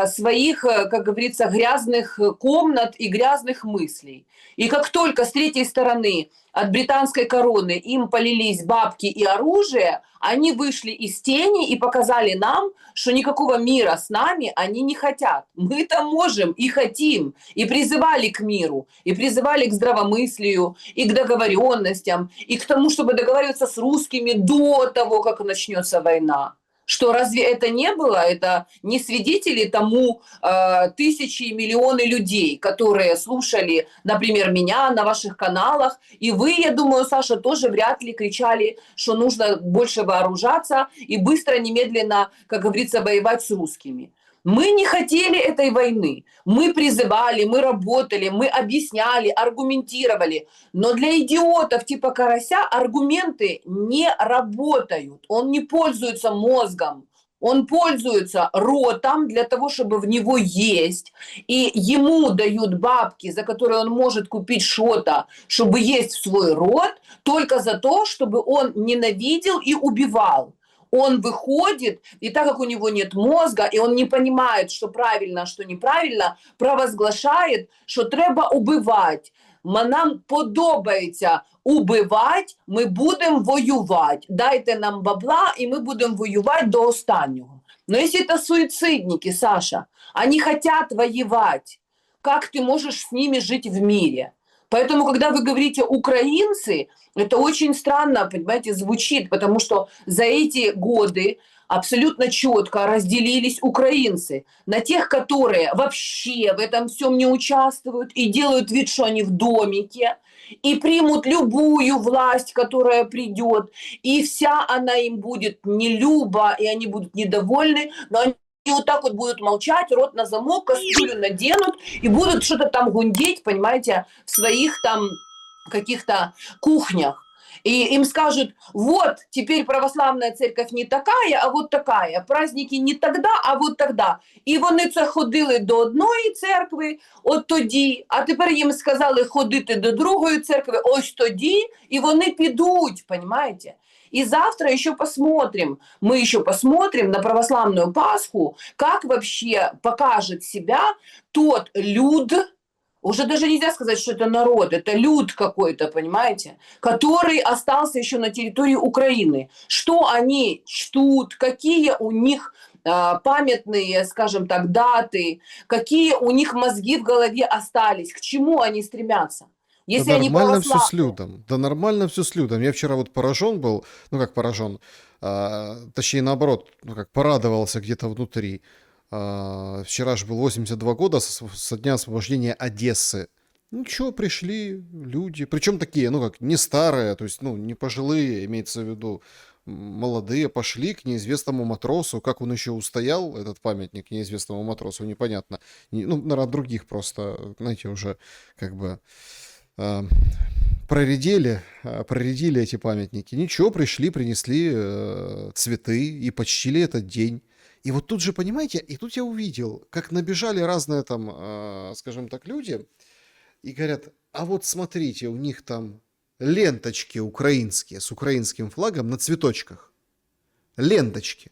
своих, как говорится, грязных комнат и грязных мыслей. И как только с третьей стороны от британской короны им полились бабки и оружие, они вышли из тени и показали нам, что никакого мира с нами они не хотят. Мы-то можем и хотим, и призывали к миру, и призывали к здравомыслию, и к договоренностям, и к тому, чтобы договариваться с русскими до того, как начнется война. Что разве это не было? Это не свидетели тому тысячи и миллионы людей, которые слушали, например, меня на ваших каналах. И вы, я думаю, Саша, тоже вряд ли кричали, что нужно больше вооружаться и быстро, немедленно, как говорится, воевать с русскими. Мы не хотели этой войны. Мы призывали, мы работали, мы объясняли, аргументировали. Но для идиотов типа Карася аргументы не работают. Он не пользуется мозгом. Он пользуется ротом для того, чтобы в него есть, и ему дают бабки, за которые он может купить что-то, чтобы есть в свой рот, только за то, чтобы он ненавидел и убивал. Он выходит, и так как у него нет мозга, и он не понимает, что правильно, а что неправильно, провозглашает, що треба убивати. Нам подобається убивати, ми будемо воювати. Дайте нам бабла, и мы будем воевать до останнего. Но если это суицидники, Саша, они хотят воевать, как ты можешь с ними жить в мире? Поэтому, когда вы говорите «украинцы», это очень странно, понимаете, звучит, потому что за эти годы абсолютно четко разделились украинцы на тех, которые вообще в этом всем не участвуют и делают вид, что они в домике, и примут любую власть, которая придет, и вся она им будет нелюба, и они будут недовольны, но они вот так вот будут молчать, рот на замок, кастрюлю наденут и будут что-то там гундеть, понимаете, в своих там каких-то кухнях. И им скажут, вот, теперь православная церковь не такая, а вот такая. Праздники не тогда, а вот тогда. І вони це ходили до одної церкви, от тоді, а тепер їм сказали ходити до другої церкви, ось тоді, і вони підуть, понимаете? И завтра еще посмотрим, мы еще посмотрим на православную Пасху, как вообще покажет себя тот люд, уже даже нельзя сказать, что это народ, это люд какой-то, понимаете, который остался еще на территории Украины. Что они чтут, какие у них памятные, скажем так, даты, какие у них мозги в голове остались, к чему они стремятся. Да Если они нормально все с православные. людом. Да нормально все с людом. Я вчера вот поражен был, ну как поражен, точнее наоборот, ну как порадовался где-то внутри. Вчера же был 82 года со дня освобождения Одессы. Ну чё, пришли люди, причем такие, ну как, не старые, то есть, ну, не пожилые, имеется в виду, молодые, пошли к неизвестному матросу, как он еще устоял, этот памятник неизвестному матросу, непонятно. Ну, наверное, других просто, знаете, уже как бы э, проредили эти памятники. Ничего, пришли, принесли цветы и почтили этот день. И вот тут же, понимаете, и тут я увидел, как набежали разные там, скажем так, люди, и говорят, а вот смотрите, у них там ленточки украинские с украинским флагом на цветочках. Ленточки.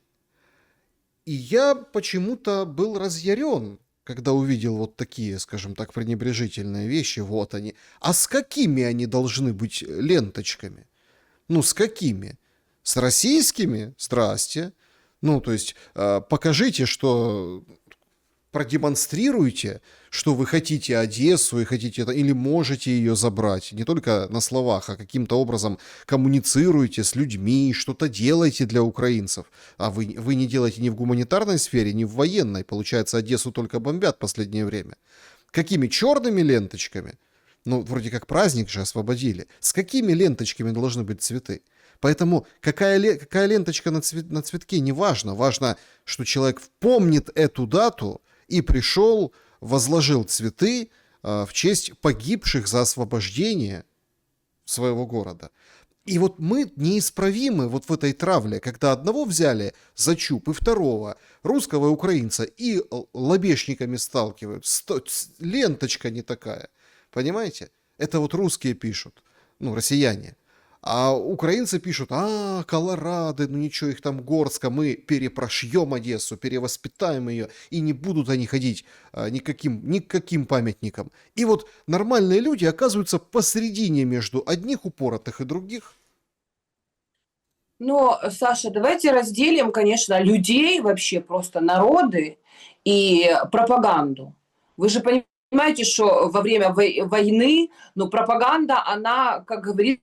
И я почему-то был разъярен, когда увидел вот такие, скажем так, пренебрежительные вещи. Вот они. А с какими они должны быть ленточками? Ну, с какими? С российскими? Здрасте. Ну, то есть, покажите, что... Продемонстрируйте, что вы хотите Одессу и хотите это, или можете ее забрать. Не только на словах, а каким-то образом коммуницируйте с людьми, что-то делайте для украинцев. А вы не делаете ни в гуманитарной сфере, ни в военной. Получается, Одессу только бомбят в последнее время. Какими черными ленточками? Ну, вроде как праздник же освободили. С какими ленточками должны быть цветы? Поэтому какая ленточка на цветке, не важно. Важно, что человек помнит эту дату и пришел, возложил цветы в честь погибших за освобождение своего города. И вот мы неисправимы вот в этой травле, когда одного взяли за чуб и второго, русского и украинца, и лобешниками сталкивают. Ленточка не такая. Понимаете? Это вот русские пишут, ну, россияне. А украинцы пишут, колорады, ну ничего, их там горстка, мы перепрошьем Одессу, перевоспитаем ее, и не будут они ходить ни к каким памятникам. И вот нормальные люди оказываются посередине между одних упоротых и других. Но, Саша, давайте разделим, конечно, людей, вообще просто народы и пропаганду. Вы же понимаете, что во время войны, ну, пропаганда, она, как говорится,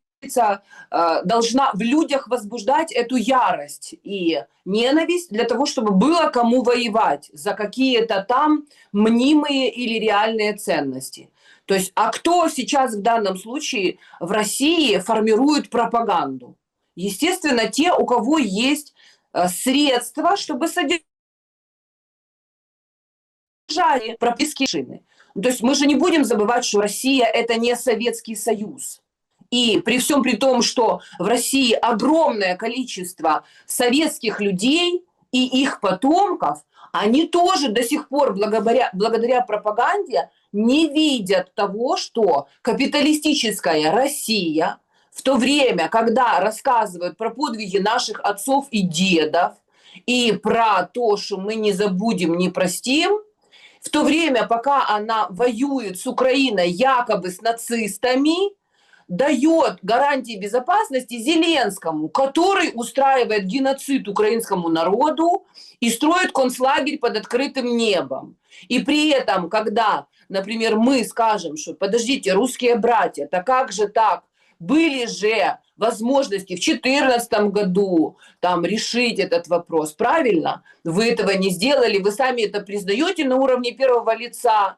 должна в людях возбуждать эту ярость и ненависть для того, чтобы было кому воевать за какие-то там мнимые или реальные ценности. То есть, а кто сейчас в данном случае в России формирует пропаганду? Естественно, те, у кого есть средства, чтобы содержать прописки шины. То есть мы же не будем забывать, что Россия – это не Советский Союз. И при всем при том, что в России огромное количество советских людей, и их потомков, они тоже до сих пор благодаря пропаганде не видят того, что капиталистическая Россия в то время, когда рассказывают про подвиги наших отцов и дедов и про то, что мы не забудем, не простим, в то время, пока она воюет с Украиной якобы с нацистами, дает гарантии безопасности Зеленскому, который устраивает геноцид украинскому народу и строит концлагерь под открытым небом. И при этом, когда, например, мы скажем, что подождите, русские братья, так как же так? Были же возможности в 2014 году там решить этот вопрос, правильно? Вы этого не сделали, вы сами это признаете на уровне первого лица.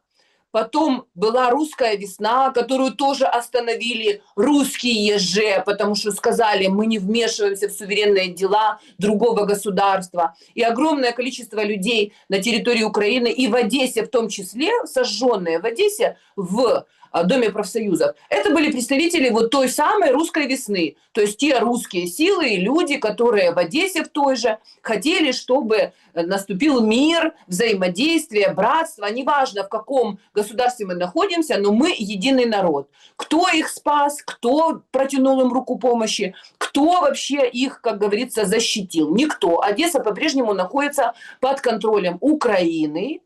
Потом была русская весна, которую тоже остановили русские же, потому что сказали, мы не вмешиваемся в суверенные дела другого государства. И огромное количество людей на территории Украины и в Одессе в том числе, сожженные в Одессе в Доме профсоюзов, это были представители вот той самой русской весны. То есть те русские силы и люди, которые в Одессе в той же хотели, чтобы наступил мир, взаимодействие, братство. Неважно, в каком государстве мы находимся, но мы единый народ. Кто их спас, кто протянул им руку помощи, кто вообще их, как говорится, защитил? Никто. Одесса по-прежнему находится под контролем Украины.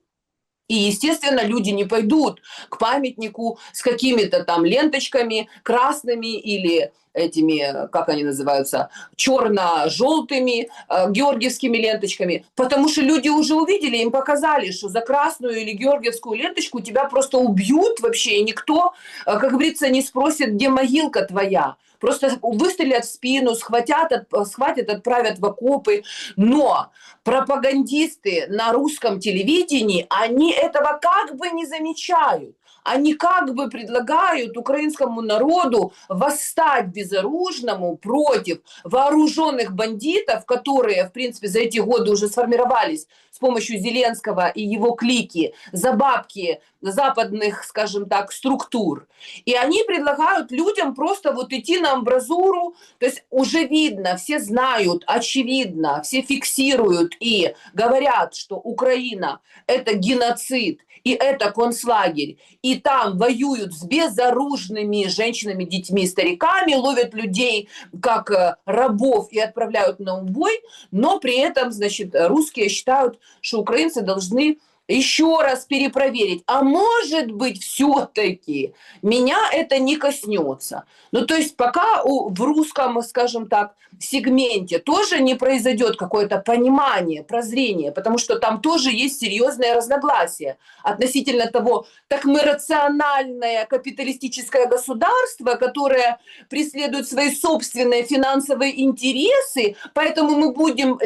И, естественно, люди не пойдут к памятнику с какими-то там ленточками красными или этими, как они называются, черно-желтыми георгиевскими ленточками, потому что люди уже увидели, им показали, что за красную или георгиевскую ленточку тебя просто убьют вообще, и никто, как говорится, не спросит, где могилка твоя. Просто выстрелят в спину, схватят, отправят в окопы. Но пропагандисты на русском телевидении, они этого как бы не замечают. Они как бы предлагают украинскому народу восстать безоружному против вооруженных бандитов, которые, в принципе, за эти годы уже сформировались с помощью Зеленского и его клики за бабки западных, скажем так, структур. И они предлагают людям просто вот идти на амбразуру, то есть уже видно, все знают, очевидно, все фиксируют и говорят, что Украина – это геноцид, и это концлагерь, и там воюют с безоружными женщинами, детьми, стариками, ловят людей как рабов и отправляют на убой, но при этом, значит, русские считают, что украинцы должны еще раз перепроверить. А может быть, все-таки меня это не коснется. Ну, то есть пока в русском, скажем так, сегменте тоже не произойдет какое-то понимание, прозрение, потому что там тоже есть серьезные разногласия относительно того, так мы рациональное капиталистическое государство, которое преследует свои собственные финансовые интересы, поэтому мы будем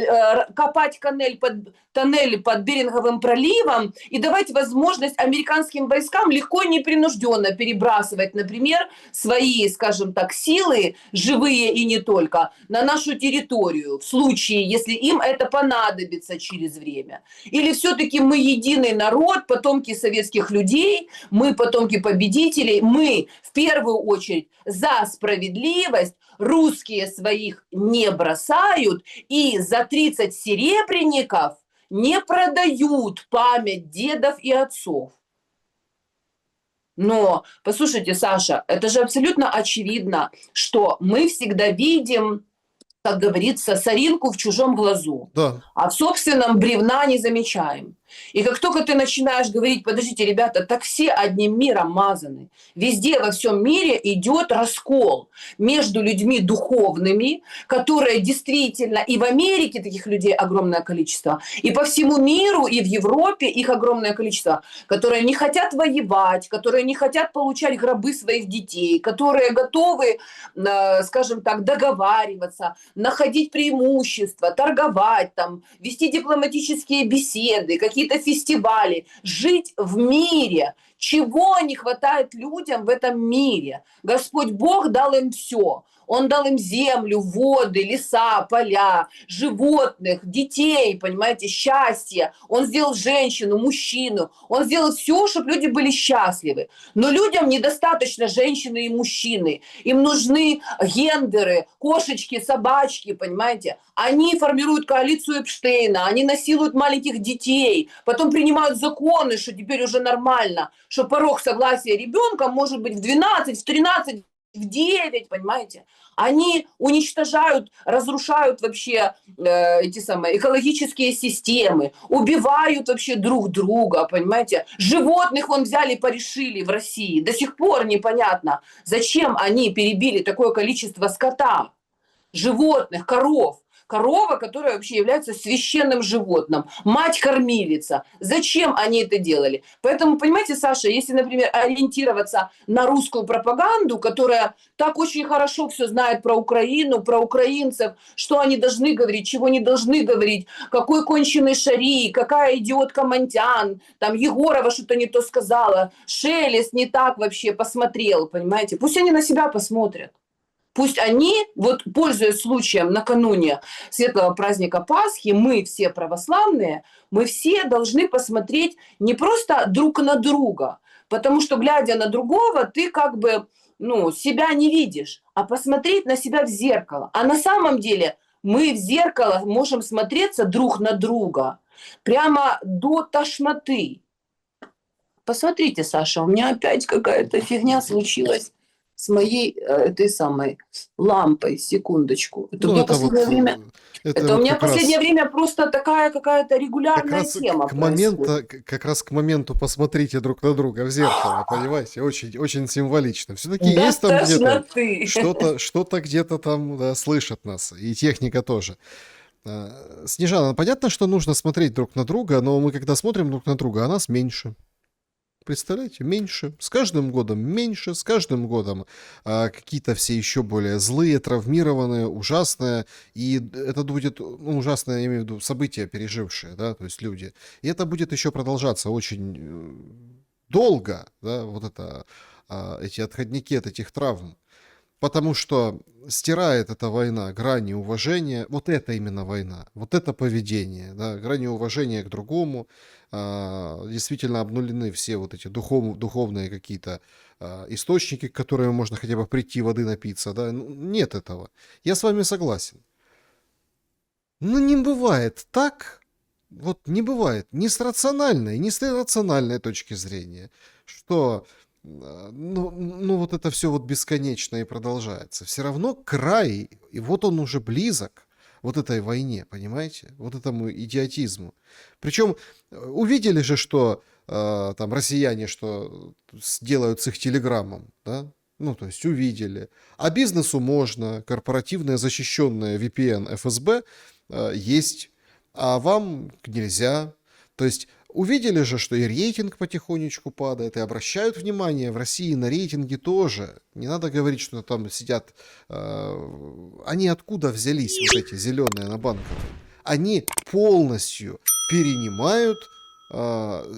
копать тоннели под Беринговым проливом и давать возможность американским войскам легко и непринужденно перебрасывать, например, свои, скажем так, силы, живые и не только, на нашу территорию, в случае, если им это понадобится через время. Или все-таки мы единый народ, потомки советских людей, мы потомки победителей, мы в первую очередь за справедливость, русские своих не бросают и за 30 серебряников не продают память дедов и отцов. Но, послушайте, Саша, это же абсолютно очевидно, что мы всегда видим, как говорится, соринку в чужом глазу, Да. а в собственном бревна не замечаем. И как только ты начинаешь говорить, подождите, ребята, так все одним миром мазаны. Везде во всем мире идет раскол между людьми духовными, которые действительно, и в Америке таких людей огромное количество, и по всему миру, и в Европе их огромное количество, которые не хотят воевать, которые не хотят получать гробы своих детей, которые готовы, скажем так, договариваться, находить преимущества, торговать, там, вести дипломатические беседы, какие-то фестивали, жить в мире, Чего не хватает людям в этом мире? Господь Бог дал им все. Он дал им землю, воды, леса, поля, животных, детей, понимаете, счастье. Он сделал женщину, мужчину. Он сделал все, чтобы люди были счастливы. Но людям недостаточно женщины и мужчины. Им нужны гендеры, кошечки, собачки, понимаете. Они формируют коалицию Эпштейна, они насилуют маленьких детей, потом принимают законы, что теперь уже нормально, что порог согласия ребенка может быть в 12, в 13, в 9, понимаете. Они уничтожают, разрушают вообще эти самые экологические системы, убивают вообще друг друга, понимаете. Животных вон взяли, порешили в России. До сих пор непонятно, зачем они перебили такое количество скота, животных, коров. Корова, которая вообще является священным животным, мать-кормилица. Зачем они это делали? Поэтому, понимаете, Саша, если, например, ориентироваться на русскую пропаганду, которая так очень хорошо все знает про Украину, про украинцев, что они должны говорить, чего не должны говорить, какой конченый Шари, какая идиотка Монтян, там Егорова что-то не то сказала, Шелест не так вообще посмотрел, понимаете? Пусть они на себя посмотрят. Пусть они, вот пользуясь случаем накануне светлого праздника Пасхи, мы все православные, мы все должны посмотреть не просто друг на друга, потому что, глядя на другого, ты как бы себя не видишь, а посмотреть на себя в зеркало. А на самом деле мы в зеркало можем смотреться друг на друга прямо до тошноты. Посмотрите, Саша, у меня опять какая-то фигня случилась с моей этой самой лампой. Секундочку. Это у Ну, меня последнее время... это Это у вот меня как раз, последнее время просто такая какая-то как регулярная раз тема к происходит. как раз к моменту посмотрите друг на друга в зеркало, понимаете? Очень, очень символично. Все-таки До есть там где-то тошноты. что-то где-то там, да, слышат нас, и техника тоже. Снежана, понятно, что нужно смотреть друг на друга, но мы когда смотрим друг на друга, а нас меньше. Представляете, меньше. С каждым годом меньше, с каждым годом какие-то все еще более злые, травмированные, ужасные. И это будет, ужасное, я имею в виду, события пережившие, да, то есть люди. И это будет еще продолжаться очень долго, да, вот это, эти отходники от этих травм. Потому что стирает эта война грани уважения, вот это именно война, вот это поведение, да, грани уважения к другому, действительно обнулены все вот эти духовные какие-то источники, к которым можно хотя бы прийти воды напиться, да, нет этого. Я с вами согласен. Но не бывает так, вот не бывает ни с рациональной, ни с иррациональной точки зрения, что вот это все вот бесконечно и продолжается. Все равно край, и вот он уже близок, вот этой войне, понимаете? Вот этому идиотизму. Причем увидели же, что там россияне, что делают с их телеграммом, да? Ну, то есть увидели. А бизнесу можно, корпоративное защищенное VPN ФСБ есть, а вам нельзя. То есть увидели же, что и рейтинг потихонечку падает, и обращают внимание в России на рейтинги тоже. Не надо говорить, что там сидят... они откуда взялись, вот эти зеленые на банках? Они полностью перенимают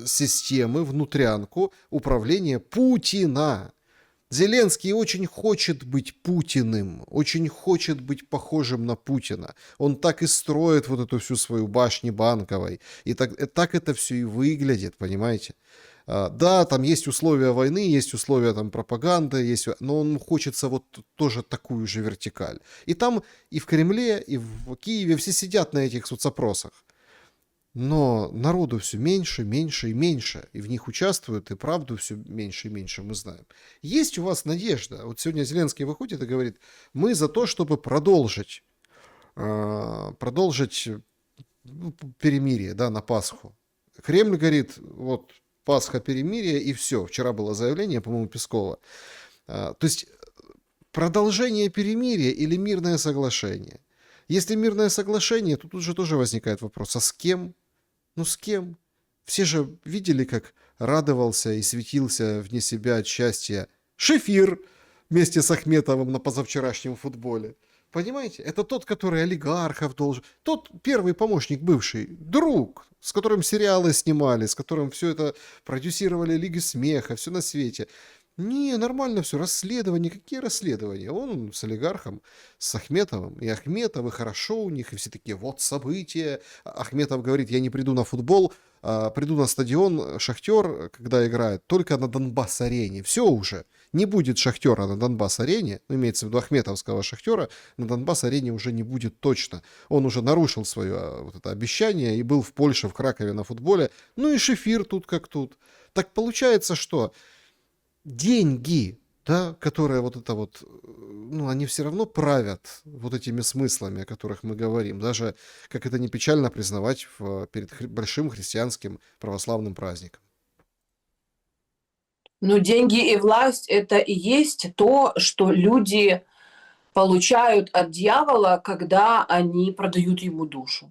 системы, внутрянку управления Путина. Зеленский очень хочет быть Путиным, очень хочет быть похожим на Путина. Он так и строит вот эту всю свою башню Банковой. И так это все и выглядит, понимаете? Да, там есть условия войны, есть условия там пропаганды, но он хочется вот тоже такую же вертикаль. И там и в Кремле, и в Киеве все сидят на этих соцопросах. Но народу все меньше, меньше и меньше. И в них участвуют, и правду все меньше и меньше, мы знаем. Есть у вас надежда? Вот сегодня Зеленский выходит и говорит, мы за то, чтобы продолжить перемирие, да, на Пасху. Кремль говорит, вот Пасха, перемирие, и все. Вчера было заявление, по-моему, Пескова. То есть продолжение перемирия или мирное соглашение? Если мирное соглашение, то тут же тоже возникает вопрос, а с кем? Ну с кем? Все же видели, как радовался и светился вне себя от счастья Шефир вместе с Ахметовым на позавчерашнем футболе. Понимаете? Это тот, который олигархов должен. Тот первый помощник бывший, друг, с которым сериалы снимали, с которым все это продюсировали Лиги Смеха, все на свете. Не, нормально все, расследования, какие расследования? Он с олигархом, с Ахметовым, и Ахметовы хорошо у них, и все такие, вот события. Ахметов говорит, я не приду на футбол, приду на стадион Шахтер, когда играет, только на Донбасс-арене. Все уже. Не будет Шахтера на Донбасс-арене, ну, имеется в виду Ахметовского Шахтера, на Донбасс-арене уже не будет точно. Он уже нарушил свое вот это обещание и был в Польше, в Кракове на футболе. Ну и Шефир тут как тут. Так получается, что деньги, да, которые вот это вот, ну, они все равно правят вот этими смыслами, о которых мы говорим, даже, как это не печально признавать, перед большим христианским православным праздником. Но деньги и власть – это и есть то, что люди получают от дьявола, когда они продают ему душу.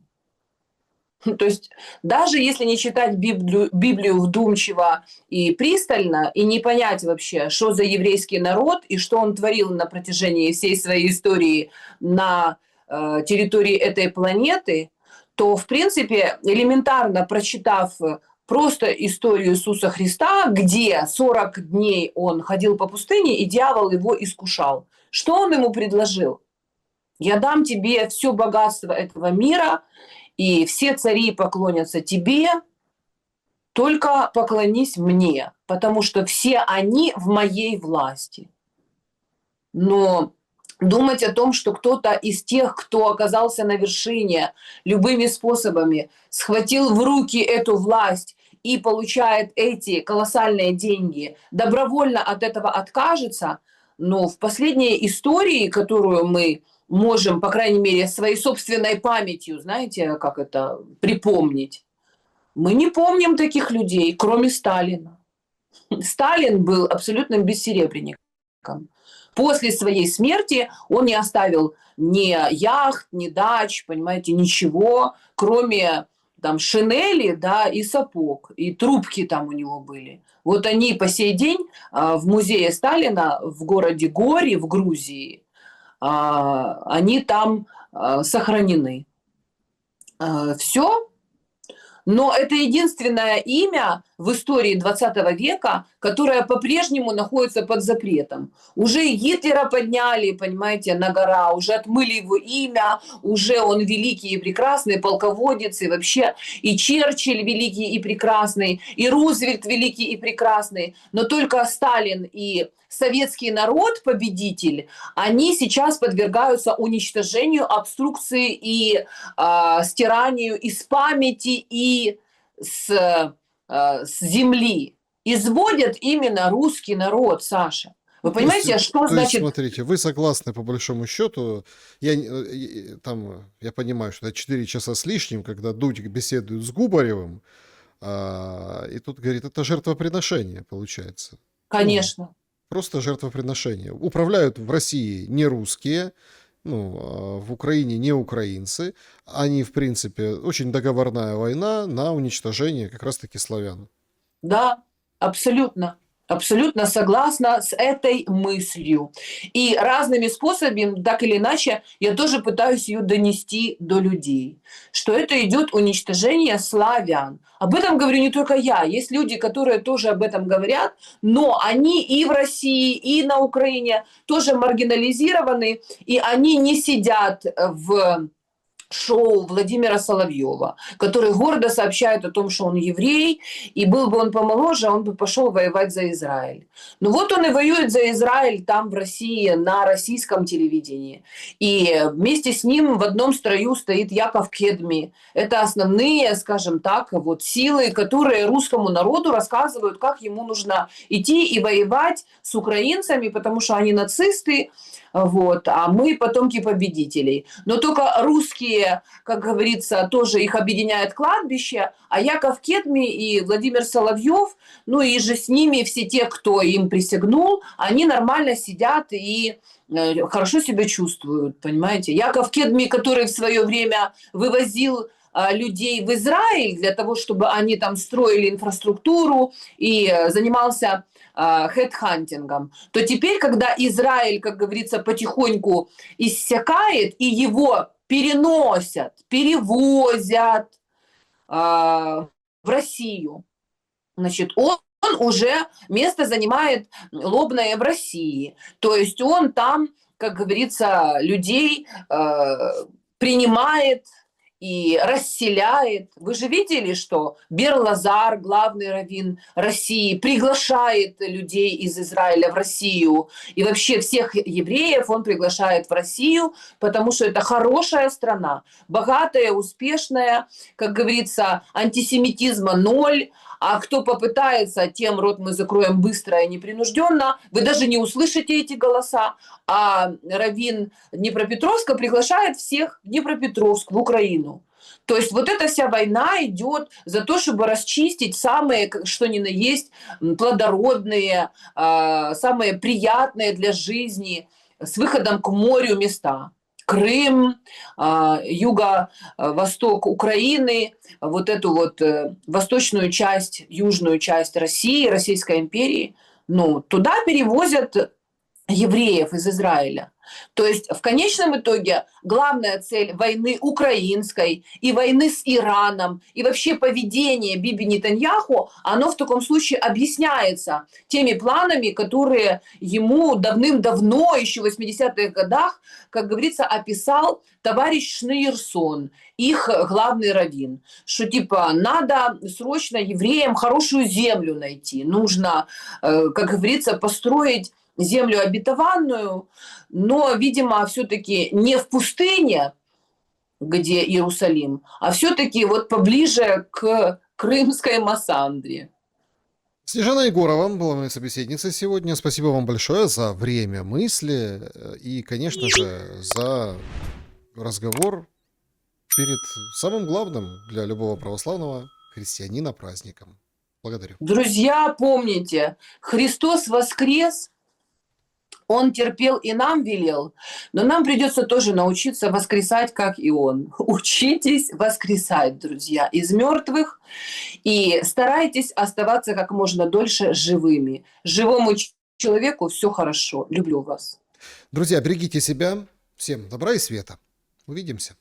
То есть даже если не читать Библию вдумчиво и пристально, и не понять вообще, что за еврейский народ и что он творил на протяжении всей своей истории на территории этой планеты, то, в принципе, элементарно прочитав просто историю Иисуса Христа, где 40 дней он ходил по пустыне, и дьявол его искушал. Что он ему предложил? Я дам тебе все богатство этого мира, и все цари поклонятся тебе, только поклонись мне, потому что все они в моей власти. Но думать о том, что кто-то из тех, кто оказался на вершине, любыми способами схватил в руки эту власть и получает эти колоссальные деньги, добровольно от этого откажется, но в последней истории, которую мы можем, по крайней мере, своей собственной памятью, знаете, как это, припомнить, мы не помним таких людей, кроме Сталина. Сталин был абсолютным бессеребренником. После своей смерти он не оставил ни яхт, ни дач, понимаете, ничего, кроме там шинели, да, и сапог, и трубки там у него были. Вот они по сей день в музее Сталина в городе Гори в Грузии, они там сохранены. Все. Но это единственное имя в истории 20 века, которое по-прежнему находится под запретом. Уже и Гитлера подняли, понимаете, на гора, уже отмыли его имя, уже он великий и прекрасный полководец, и вообще и Черчилль великий и прекрасный, и Рузвельт великий и прекрасный. Но только Сталин и советский народ, победитель, они сейчас подвергаются уничтожению, обструкции и стиранию из памяти и с земли. Изводят именно русский народ, Саша. Вы понимаете, что то значит... есть, смотрите, вы согласны по большому счету, я понимаю, что это 4 часа с лишним, когда Дудь беседует с Губаревым, и тут говорит, это жертвоприношение получается. Конечно. Просто жертвоприношение. Управляют в России не русские, в Украине не украинцы. Они, в принципе, очень договорная война на уничтожение как раз-таки славян. Да, абсолютно. Абсолютно согласна с этой мыслью. И разными способами, так или иначе, я тоже пытаюсь ее донести до людей, что это идет уничтожение славян. Об этом говорю не только я. Есть люди, которые тоже об этом говорят, но они и в России, и на Украине тоже маргинализированы, и они не сидят в шоу Владимира Соловьева, который гордо сообщает о том, что он еврей, и был бы он помоложе, он бы пошел воевать за Израиль. Но вот он и воюет за Израиль там в России, на российском телевидении. И вместе с ним в одном строю стоит Яков Кедми. Это основные, скажем так, вот силы, которые русскому народу рассказывают, как ему нужно идти и воевать с украинцами, потому что они нацисты, вот, а мы потомки победителей. Но только русские, как говорится, тоже их объединяет кладбище, а Яков Кедми и Владимир Соловьев, ну и же с ними все те, кто им присягнул, они нормально сидят и хорошо себя чувствуют, понимаете. Яков Кедми, который в свое время вывозил людей в Израиль для того, чтобы они там строили инфраструктуру и занимался хедхантингом, то теперь, когда Израиль, как говорится, потихоньку иссякает, и его переносят, перевозят в Россию, значит, он уже место занимает лобное в России. То есть он там, как говорится, людей принимает и расселяет. Вы же видели, что Бер-Лазар, главный раввин России, приглашает людей из Израиля в Россию. И вообще всех евреев он приглашает в Россию, потому что это хорошая страна, богатая, успешная, как говорится, антисемитизма ноль. А кто попытается, тем рот мы закроем быстро и непринужденно. Вы даже не услышите эти голоса. А раввин Днепропетровска приглашает всех в Днепропетровск, в Украину. То есть вот эта вся война идет за то, чтобы расчистить самые, что ни на есть, плодородные, самые приятные для жизни с выходом к морю места. Крым, юго-восток Украины, вот эту вот восточную часть, южную часть России, Российской империи, ну, туда перевозят евреев из Израиля. То есть в конечном итоге главная цель войны украинской и войны с Ираном и вообще поведение Биби Нетаньяху, оно в таком случае объясняется теми планами, которые ему давным-давно, еще в 80-х годах, как говорится, описал товарищ Шнейрсон, их главный раввин, что типа надо срочно евреям хорошую землю найти, нужно, как говорится, построить землю обетованную, но, видимо, все-таки не в пустыне, где Иерусалим, а все-таки вот поближе к Крымской Массандре. Снежана Егорова была моей собеседницей сегодня. Спасибо вам большое за время мысли и, конечно же, за разговор перед самым главным для любого православного христианина праздником. Благодарю. Друзья, помните, Христос воскрес, Он терпел и нам велел, но нам придется тоже научиться воскресать, как и Он. Учитесь воскресать, друзья, из мертвых и старайтесь оставаться как можно дольше живыми. Живому человеку все хорошо. Люблю вас. Друзья, берегите себя. Всем добра и света. Увидимся.